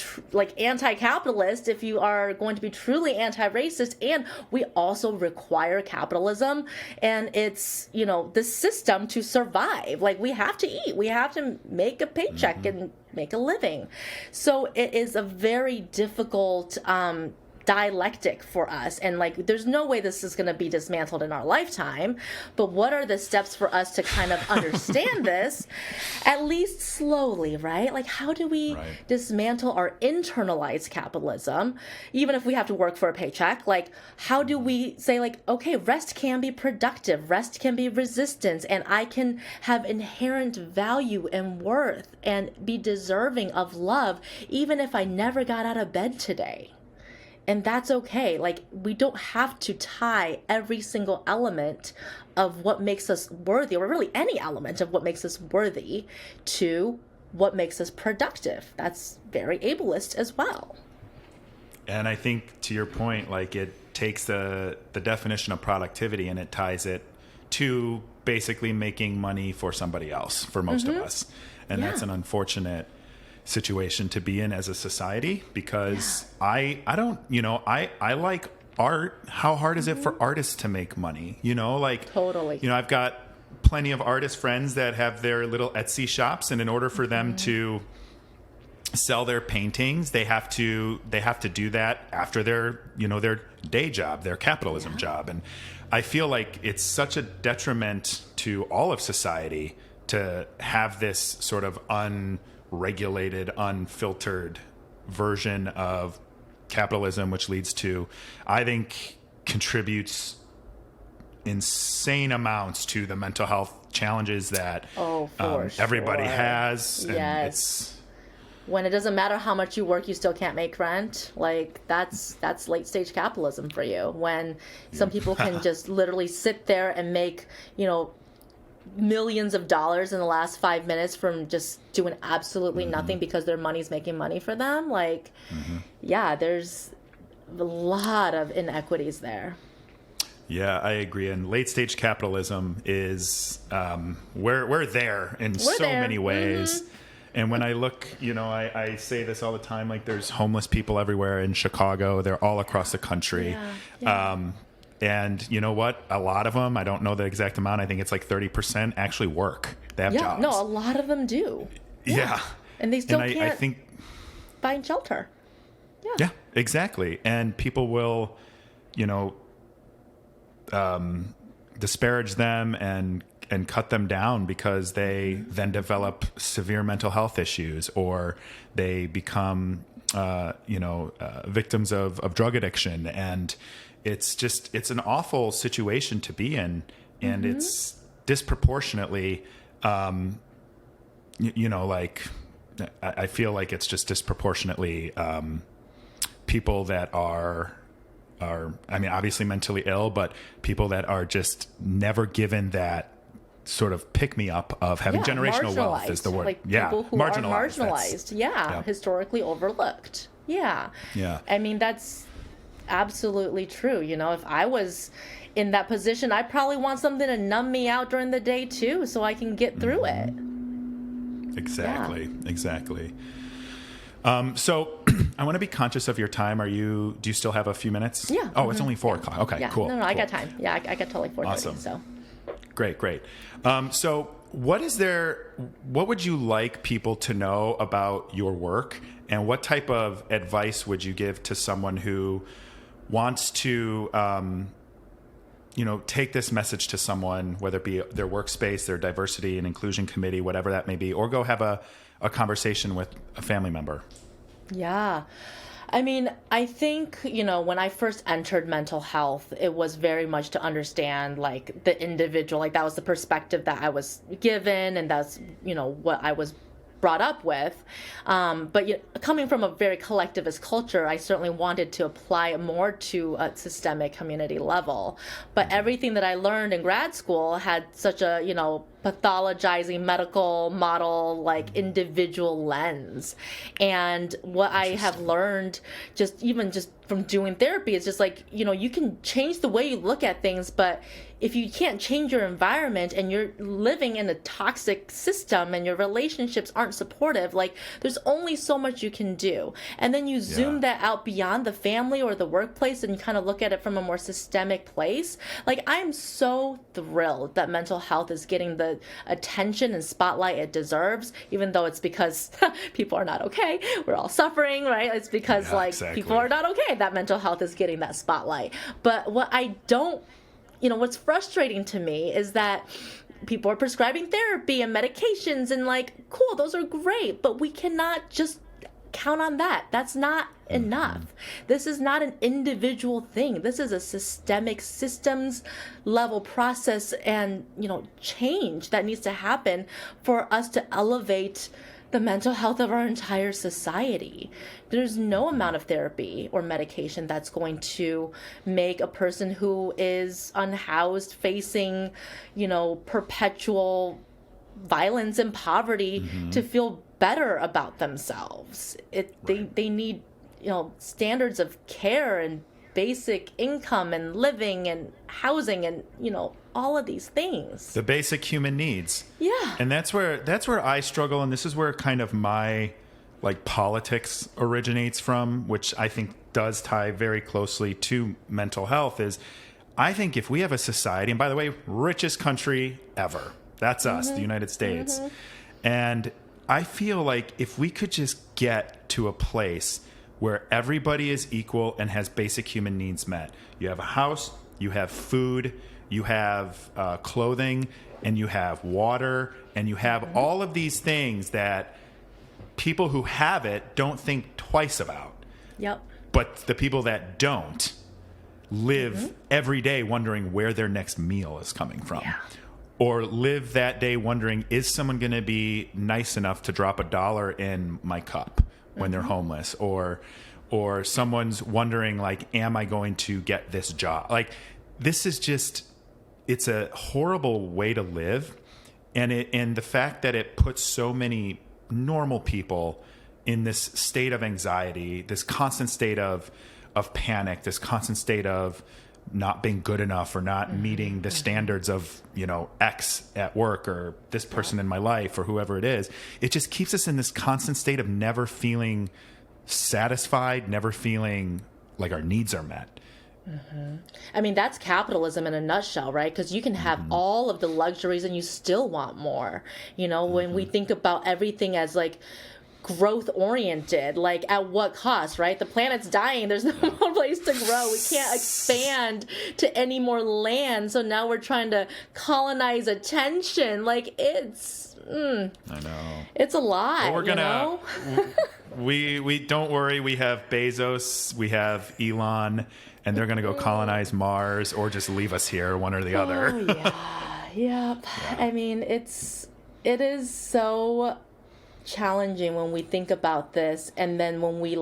[SPEAKER 2] anti-capitalist if you are going to be truly anti-racist. And we also require capitalism and it's, the system to survive. Like, we have to eat, we have to make a paycheck and make a living. So it is a very difficult dialectic for us, and there's no way this is going to be dismantled in our lifetime, but what are the steps for us to kind of understand this, at least slowly, right? Like, how do we dismantle or internalize capitalism, even if we have to work for a paycheck? Like, how do we say, okay, rest can be productive, rest can be resistance, and I can have inherent value and worth and be deserving of love even if I never got out of bed today. And that's okay. Like, we don't have to tie every single element of what makes us worthy, or really any element of what makes us worthy, to what makes us productive. That's very ableist as well.
[SPEAKER 1] And I think, to your point, it takes the definition of productivity and it ties it to basically making money for somebody else, for most of us. And that's an unfortunate situation to be in as a society, because I don't, I like art. How hard is it for artists to make money? Totally. I've got plenty of artist friends that have their little Etsy shops, and in order for them to sell their paintings, they have to do that after their day job, their capitalism job. And I feel like it's such a detriment to all of society to have this sort of unregulated, unfiltered version of capitalism, which leads to, I think, contributes insane amounts to the mental health challenges that everybody has.
[SPEAKER 2] Yes. When it doesn't matter how much you work, you still can't make rent. That's late stage capitalism for you. When some people can just literally sit there and make, millions of dollars in the last 5 minutes from just doing absolutely nothing because their money's making money for them. There's a lot of inequities there.
[SPEAKER 1] Yeah, I agree. And late stage capitalism is we're there in many ways. And when I look, I say this all the time, there's homeless people everywhere in Chicago. They're all across the country. And you know what? A lot of them, I don't know the exact amount, I think it's 30% actually work. They have jobs.
[SPEAKER 2] No, a lot of them do. Yeah. And they still can't find shelter.
[SPEAKER 1] Yeah, exactly. And people will, disparage them and cut them down because they then develop severe mental health issues, or they become, victims of drug addiction. And it's an awful situation to be in. And it's disproportionately, I feel like it's just disproportionately people that are obviously mentally ill, but people that are just never given that sort of pick-me-up of having generational wealth is the word.
[SPEAKER 2] People who are marginalized. Historically overlooked. Yeah. That's absolutely true. If I was in that position, I probably want something to numb me out during the day too, so I can get through it.
[SPEAKER 1] Exactly. So I want to be conscious of your time. Do you still have a few minutes?
[SPEAKER 2] Yeah.
[SPEAKER 1] Oh, it's only 4:00. Okay, cool.
[SPEAKER 2] No, I got time. Yeah, I got till 4:30.
[SPEAKER 1] Awesome.
[SPEAKER 2] So.
[SPEAKER 1] Great. So what would you like people to know about your work, and what type of advice would you give to someone who wants to, take this message to someone, whether it be their workspace, their diversity and inclusion committee, whatever that may be, or go have a conversation with a family member?
[SPEAKER 2] Yeah. I think, when I first entered mental health, it was very much to understand, the individual. That was the perspective that I was given, and that's, what I was brought up with. But coming from a very collectivist culture, I certainly wanted to apply it more to a systemic community level. But everything that I learned in grad school had such a, pathologizing medical model, like individual lens. And what I have learned just from doing therapy is just like, you can change the way you look at things, but if you can't change your environment and you're living in a toxic system and your relationships aren't supportive, like there's only so much you can do. And then you zoom that out beyond the family or the workplace and you kind of look at it from a more systemic place. Like I'm so thrilled that mental health is getting the attention and spotlight it deserves, even though it's because people are not okay. We're all suffering, right? It's because people are not okay that mental health is getting that spotlight. But what I don't what's frustrating to me is that people are prescribing therapy and medications and like, cool, those are great, but we cannot just count on that. That's not enough. This is not an individual thing. This is a systemic systems level process and, change that needs to happen for us to elevate the mental health of our entire society. There's no amount of therapy or medication that's going to make a person who is unhoused, facing, perpetual violence and poverty to feel better about themselves. They need, standards of care and basic income and living and housing and, all of these things.
[SPEAKER 1] The basic human needs.
[SPEAKER 2] Yeah.
[SPEAKER 1] And that's where I struggle, and this is where kind of my politics originates from, which I think does tie very closely to mental health, is I think if we have a society, and by the way, richest country ever, that's us, the United States. And I feel like if we could just get to a place where everybody is equal and has basic human needs met. You have a house, you have food, you have clothing, and you have water, and you have all of these things that people who have it don't think twice about.
[SPEAKER 2] Yep.
[SPEAKER 1] But the people that don't live every day wondering where their next meal is coming from.
[SPEAKER 2] Yeah.
[SPEAKER 1] Or live that day wondering, is someone going to be nice enough to drop $1 in my cup when they're homeless? Or someone's wondering, like, am I going to get this job? Like, this is just, it's a horrible way to live. And the fact that it puts so many normal people in this state of anxiety, this constant state of panic, this constant state of not being good enough or not meeting the standards of, X at work or this person in my life or whoever it is. It just keeps us in this constant state of never feeling satisfied, never feeling like our needs are met.
[SPEAKER 2] I mean, that's capitalism in a nutshell, right? Because you can have all of the luxuries and you still want more. When we think about everything as like growth oriented, like at what cost, right? The planet's dying. There's no more place to grow. We can't expand to any more land. So now we're trying to colonize attention. Like it's,
[SPEAKER 1] I know.
[SPEAKER 2] It's a lot.
[SPEAKER 1] Well, we're gonna, we don't worry. We have Bezos, we have Elon, and they're going to go colonize Mars or just leave us here, one or the other.
[SPEAKER 2] Oh, yeah. Yep. I mean, it is so challenging when we think about this and then when we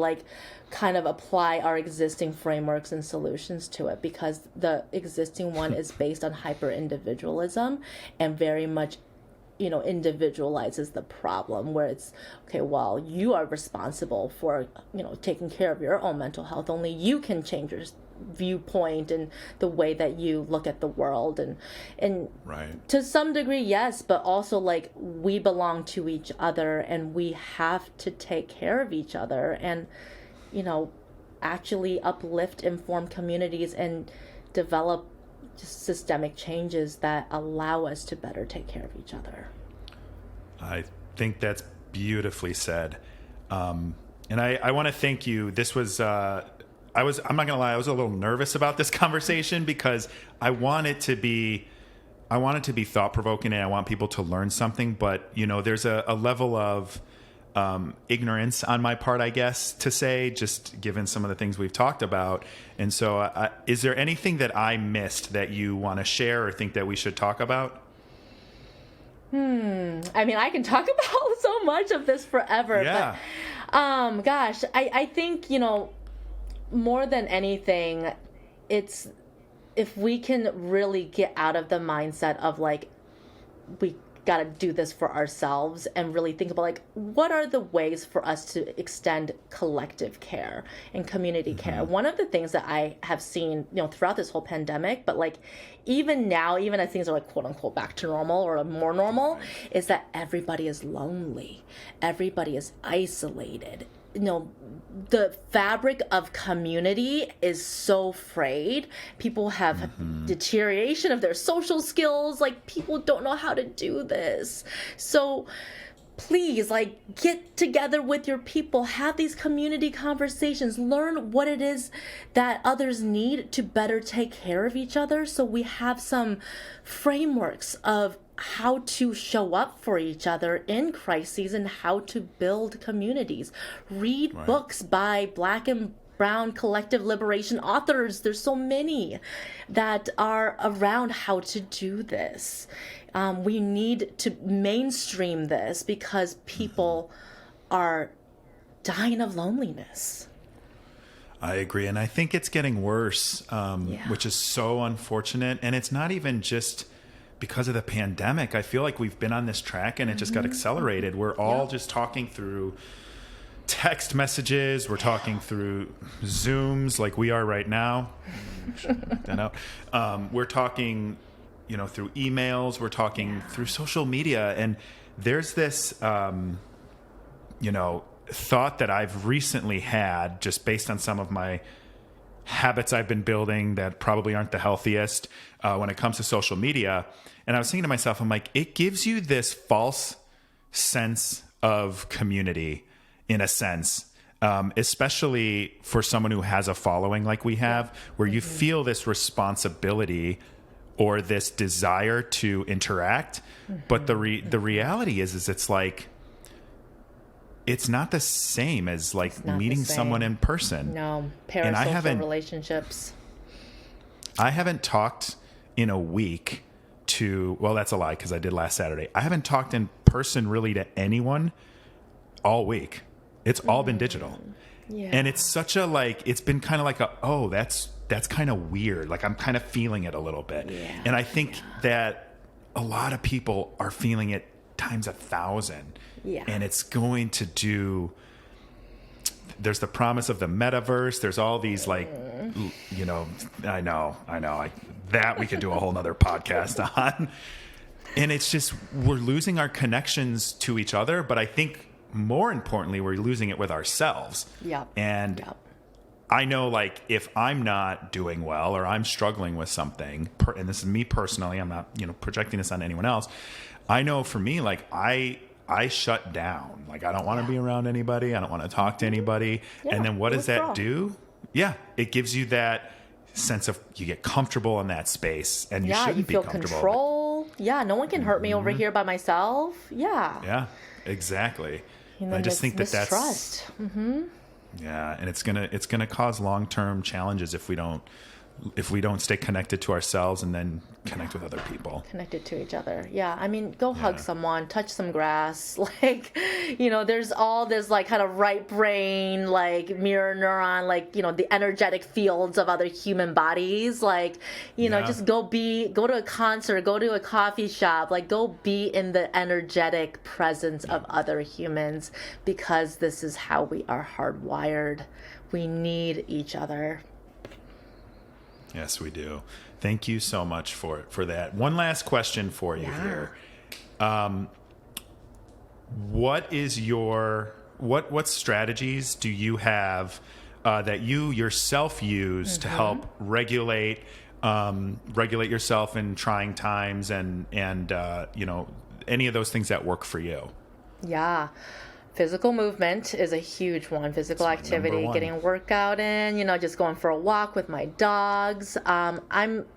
[SPEAKER 2] kind of apply our existing frameworks and solutions to it, because the existing one is based on hyper individualism and very much individualizes the problem, where it's, okay, well, you are responsible for, taking care of your own mental health. Only you can change your viewpoint and the way that you look at the world. And
[SPEAKER 1] right.
[SPEAKER 2] To some degree, yes, but also we belong to each other and we have to take care of each other and, actually uplift and form communities and develop just systemic changes that allow us to better take care of each other.
[SPEAKER 1] I think that's beautifully said. And I want to thank you. This was, I'm not going to lie, I was a little nervous about this conversation because I want it to be thought provoking and I want people to learn something. But, there's a level of ignorance on my part, I guess, to say, just given some of the things we've talked about. And so is there anything that I missed that you want to share or think that we should talk about?
[SPEAKER 2] I mean, I can talk about so much of this forever.
[SPEAKER 1] Yeah.
[SPEAKER 2] But, gosh, I think, more than anything, it's if we can really get out of the mindset of we got to do this for ourselves and really think about like, what are the ways for us to extend collective care and community care? One of the things that I have seen, throughout this whole pandemic, but like even now, even as things are like quote unquote back to normal or more normal, is that everybody is lonely. Everybody is isolated. The fabric of community is so frayed. People have deterioration of their social skills. Like, people don't know how to do this. So please, like, get together with your people, have these community conversations, learn what it is that others need to better take care of each other, so we have some frameworks of how to show up for each other in crises and how to build communities. Read books by Black and Brown collective liberation authors. There's so many that are around how to do this. We need to mainstream this because people are dying of loneliness.
[SPEAKER 1] I agree. And I think it's getting worse, which is so unfortunate. And it's not even just because of the pandemic. I feel like we've been on this track and it just got accelerated. We're all just talking through text messages. We're talking through Zooms like we are right now. We're talking, through emails. We're talking through social media. And there's this, thought that I've recently had just based on some of my habits I've been building that probably aren't the healthiest when it comes to social media. And I was thinking to myself, I'm like, it gives you this false sense of community in a sense, especially for someone who has a following like we have, where you feel this responsibility or this desire to interact. But the reality is it's like, it's not the same as like meeting someone in person.
[SPEAKER 2] No, parasocial relationships.
[SPEAKER 1] I haven't talked in a week well, that's a lie because I did last Saturday. I haven't talked in person really to anyone all week. It's all been digital. Yeah. And it's such a it's been kind of like that's kind of weird. Like I'm kind of feeling it a little bit. Yeah. And I think that a lot of people are feeling it times 1,000. Yeah. And it's going to there's the promise of the metaverse. There's all these I know. That we could do a whole nother podcast on. And it's just, we're losing our connections to each other. But I think more importantly, we're losing it with ourselves.
[SPEAKER 2] Yep.
[SPEAKER 1] And I know if I'm not doing well or I'm struggling with something, and this is me personally, I'm not, projecting this on anyone else. I know for me, I shut down. I don't want to be around anybody. I don't want to talk to anybody. Yeah, and then what does that do? Yeah. It gives you that sense of, you get comfortable in that space and you shouldn't be comfortable.
[SPEAKER 2] You feel control. Yeah. No one can hurt me over here by myself. Yeah.
[SPEAKER 1] Yeah, exactly.
[SPEAKER 2] And I just think that's mistrust.
[SPEAKER 1] Yeah. And it's going to cause long-term challenges if we don't stay connected to ourselves and then connect with other people.
[SPEAKER 2] Connected to each other. Yeah. I mean, go hug someone, touch some grass. There's all this kind of right brain, mirror neuron, the energetic fields of other human bodies. Just go to a concert, go to a coffee shop, go be in the energetic presence of other humans, because this is how we are hardwired. We need each other.
[SPEAKER 1] Yes, we do. Thank you so much for that. One last question for you here. What strategies do you have that you yourself use to help regulate yourself in trying times and any of those things that work for you?
[SPEAKER 2] Yeah. Physical movement is a huge one. Physical activity, getting a workout in, just going for a walk with my dogs. I'm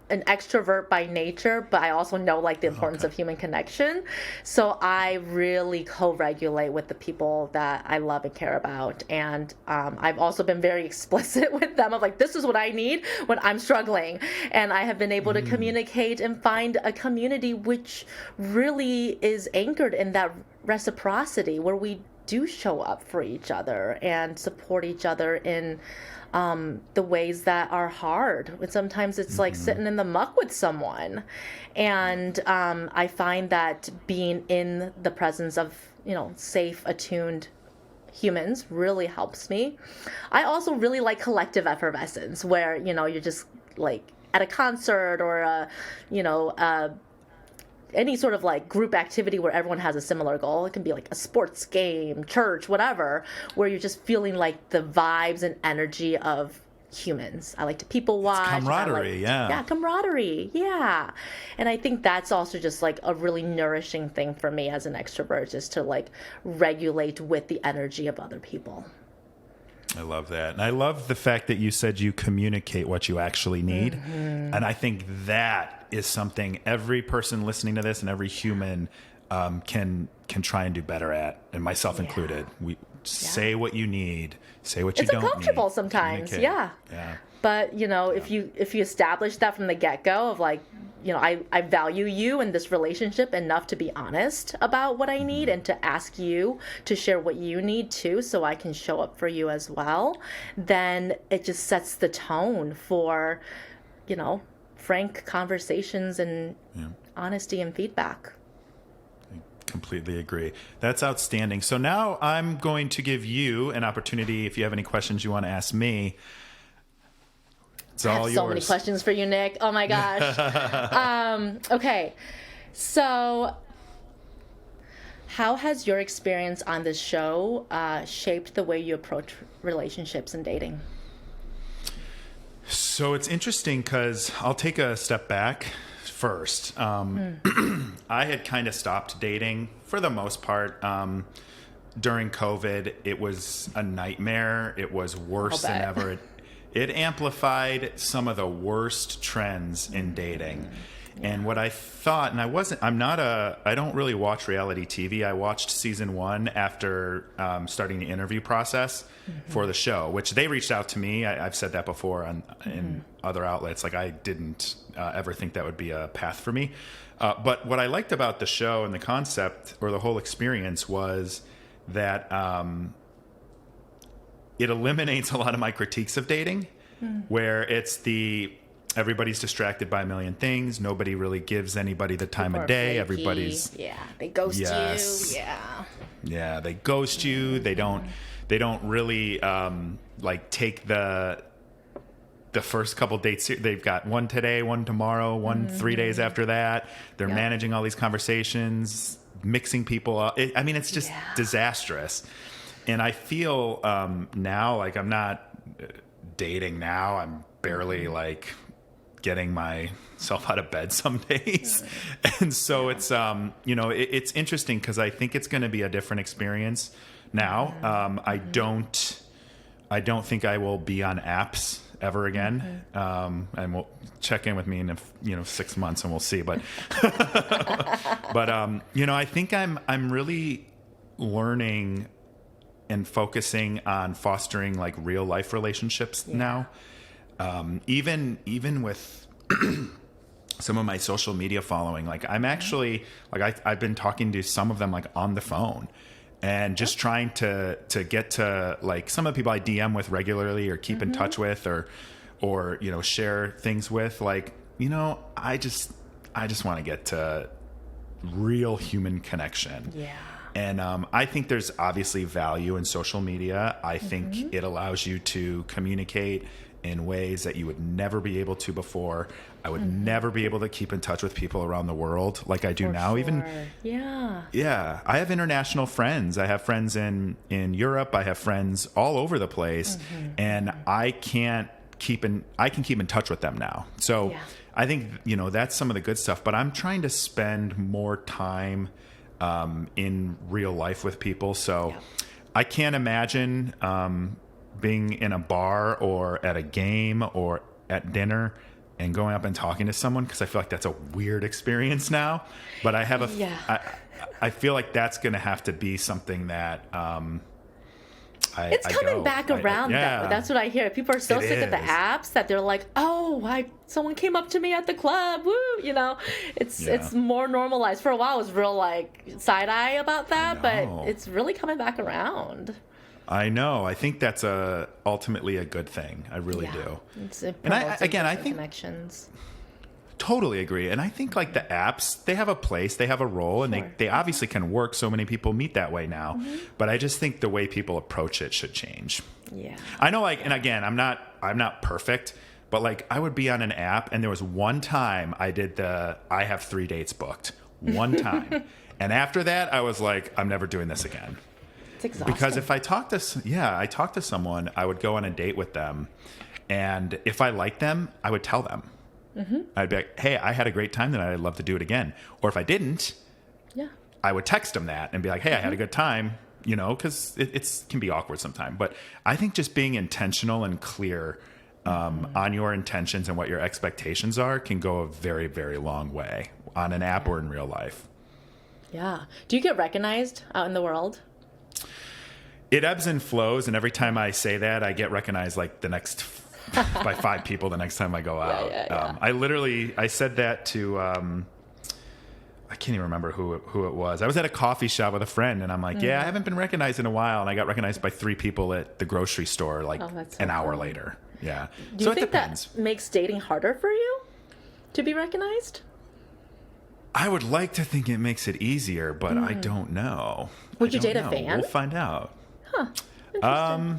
[SPEAKER 2] an extrovert by nature, but I also know the importance of human connection. So I really co-regulate with the people that I love and care about. And I've also been very explicit with them of this is what I need when I'm struggling. And I have been able to communicate and find a community which really is anchored in that reciprocity where we do show up for each other and support each other in the ways that are hard. And sometimes it's like sitting in the muck with someone. And I find that being in the presence of, safe, attuned humans really helps me. I also really like collective effervescence where, you're just like at a concert or any sort of like group activity where everyone has a similar goal. It can be like a sports game, church, whatever, where you're just feeling like the vibes and energy of humans. I like to people watch.
[SPEAKER 1] It's camaraderie, yeah.
[SPEAKER 2] Yeah, camaraderie, yeah. And I think that's also just like a really nourishing thing for me as an extrovert, just to like regulate with the energy of other people.
[SPEAKER 1] I love that. And I love the fact that you said you communicate what you actually need. And I think that is something every person listening to this and every human can try and do better at, and myself included. We say what you need, say what you don't need.
[SPEAKER 2] It's uncomfortable sometimes, yeah. But, if you establish that from the get-go of like, I value you in this relationship enough to be honest about what I need and to ask you to share what you need too, so I can show up for you as well, then it just sets the tone for, frank conversations and honesty and feedback.
[SPEAKER 1] Completely agree. That's outstanding. So now I'm going to give you an opportunity, if you have any questions you want to ask me. It's all yours.
[SPEAKER 2] I have so many questions for you, Nick. Oh my gosh. Okay. So how has your experience on this show shaped the way you approach relationships and dating?
[SPEAKER 1] So it's interesting because I'll take a step back first. I had kind of stopped dating for the most part. During COVID, it was a nightmare. It was worse than ever. It amplified some of the worst trends in dating. And what I thought, and I don't really watch reality TV. I watched season 1 after starting the interview process for the show, which they reached out to me. I've said that before in other outlets. Like, I didn't ever think that would be a path for me. But what I liked about the show and the concept or the whole experience was that it eliminates a lot of my critiques of dating, where it's everybody's distracted by a million things. Nobody really gives anybody the time of day.
[SPEAKER 2] Flaky.
[SPEAKER 1] Everybody's
[SPEAKER 2] they ghost you. They
[SPEAKER 1] ghost you. They don't really like take the first couple dates. They've got one today, one tomorrow, one 3 days after that. They're managing all these conversations, mixing people up. It's just disastrous. And I feel now like I'm not dating now. I'm barely like getting myself out of bed some days. And so it's, it's interesting because I think it's going to be a different experience now. I don't think I will be on apps ever again. And we'll check in with me in 6 months and we'll see. But, I think I'm really learning and focusing on fostering like real life relationships now. Even with some of my social media following, like I'm actually like I've been talking to some of them like on the phone and just trying to get to like some of the people I DM with regularly or keep in touch with or share things with, like, I just want to get to real human connection. And I think there's obviously value in social media. I think it allows you to communicate in ways that you would never be able to before. I would never be able to keep in touch with people around the world like I do now. Even I have international friends. I have friends in Europe. I have friends all over the place, and I can keep in touch with them now. So I think that's some of the good stuff. But I'm trying to spend more time in real life with people. So I can't imagine being in a bar or at a game or at dinner and going up and talking to someone, because I feel like that's a weird experience now. But I have I feel like that's going to have to be something that
[SPEAKER 2] It's coming back around, though. That's what I hear. People are so sick of the apps that they're like, oh, someone came up to me at the club. Woo! You know, it's more normalized. For a while, it was real, like, side-eye about that, but it's really coming back around.
[SPEAKER 1] I know. I think that's ultimately a good thing. I really do.
[SPEAKER 2] And I think connections.
[SPEAKER 1] Totally agree. And I think like the apps, they have a place, they have a role, and they obviously can work. So many people meet that way now. Mm-hmm. But I just think the way people approach it should change.
[SPEAKER 2] Yeah.
[SPEAKER 1] I know, like, and again, I'm not perfect, but like I would be on an app and there was one time I did I have 3 dates booked. One time. And after that, I was like, I'm never doing this again.
[SPEAKER 2] It's exhausting.
[SPEAKER 1] Because if I talk to someone, I would go on a date with them. And if I liked them, I would tell them. Mm-hmm. I'd be like, hey, I had a great time tonight. I'd love to do it again. Or if I didn't, I would text them that and be like, hey, I had a good time, you know, because it can be awkward sometimes. But I think just being intentional and clear on your intentions and what your expectations are can go a very, very long way on an app or in real life.
[SPEAKER 2] Yeah. Do you get recognized out in the world?
[SPEAKER 1] It ebbs and flows. And every time I say that, I get recognized like by 5 people the next time I go out. I said that to, I can't even remember who it was. I was at a coffee shop with a friend and I'm like, I haven't been recognized in a while. And I got recognized by 3 people at the grocery store, like an hour later. Yeah.
[SPEAKER 2] Do you think that makes dating harder for you to be recognized?
[SPEAKER 1] I would like to think it makes it easier, but I don't know.
[SPEAKER 2] Would you date a fan?
[SPEAKER 1] We'll find out.
[SPEAKER 2] Huh. Interesting.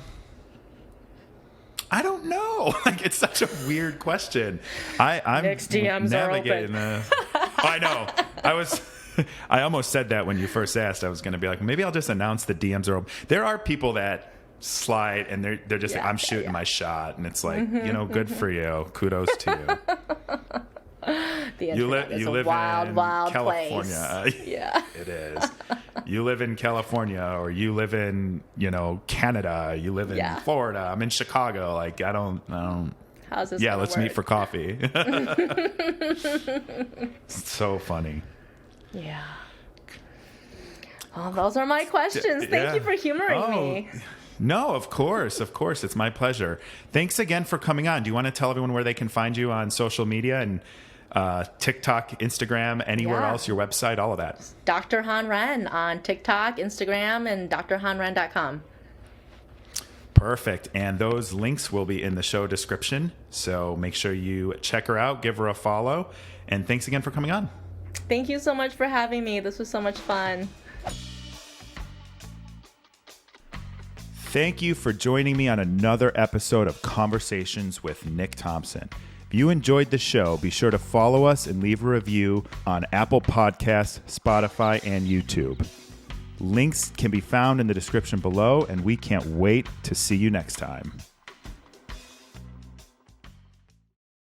[SPEAKER 1] I don't know. Like, it's such a weird question. I'm
[SPEAKER 2] Nick's DMs
[SPEAKER 1] navigating
[SPEAKER 2] are open.
[SPEAKER 1] I know. I almost said that when you first asked. I was going to be like, maybe I'll just announce the DMs are open. There are people that slide and they're just like, I'm shooting my shot, and it's like, good for you. Kudos to you. You live in
[SPEAKER 2] wild
[SPEAKER 1] California.
[SPEAKER 2] Place. Yeah.
[SPEAKER 1] It is. You live in California, or you live in, Canada. You live in Florida. I'm in Chicago. Like, I don't.
[SPEAKER 2] How's this?
[SPEAKER 1] Yeah, let's
[SPEAKER 2] work?
[SPEAKER 1] meet for coffee. It's so funny.
[SPEAKER 2] Yeah. Well, those are my questions. Thank you for humoring me.
[SPEAKER 1] No, of course. It's my pleasure. Thanks again for coming on. Do you want to tell everyone where they can find you on social media and TikTok, Instagram, anywhere else, your website, all of that?
[SPEAKER 2] Dr. Han Ren on TikTok, Instagram, and drhanren.com.
[SPEAKER 1] Perfect. And those links will be in the show description. So make sure you check her out, give her a follow. And thanks again for coming on.
[SPEAKER 2] Thank you so much for having me. This was so much fun.
[SPEAKER 1] Thank you for joining me on another episode of Conversations with Nick Thompson. If you enjoyed the show, be sure to follow us and leave a review on Apple Podcasts, Spotify, and YouTube. Links can be found in the description below, and we can't wait to see you next time.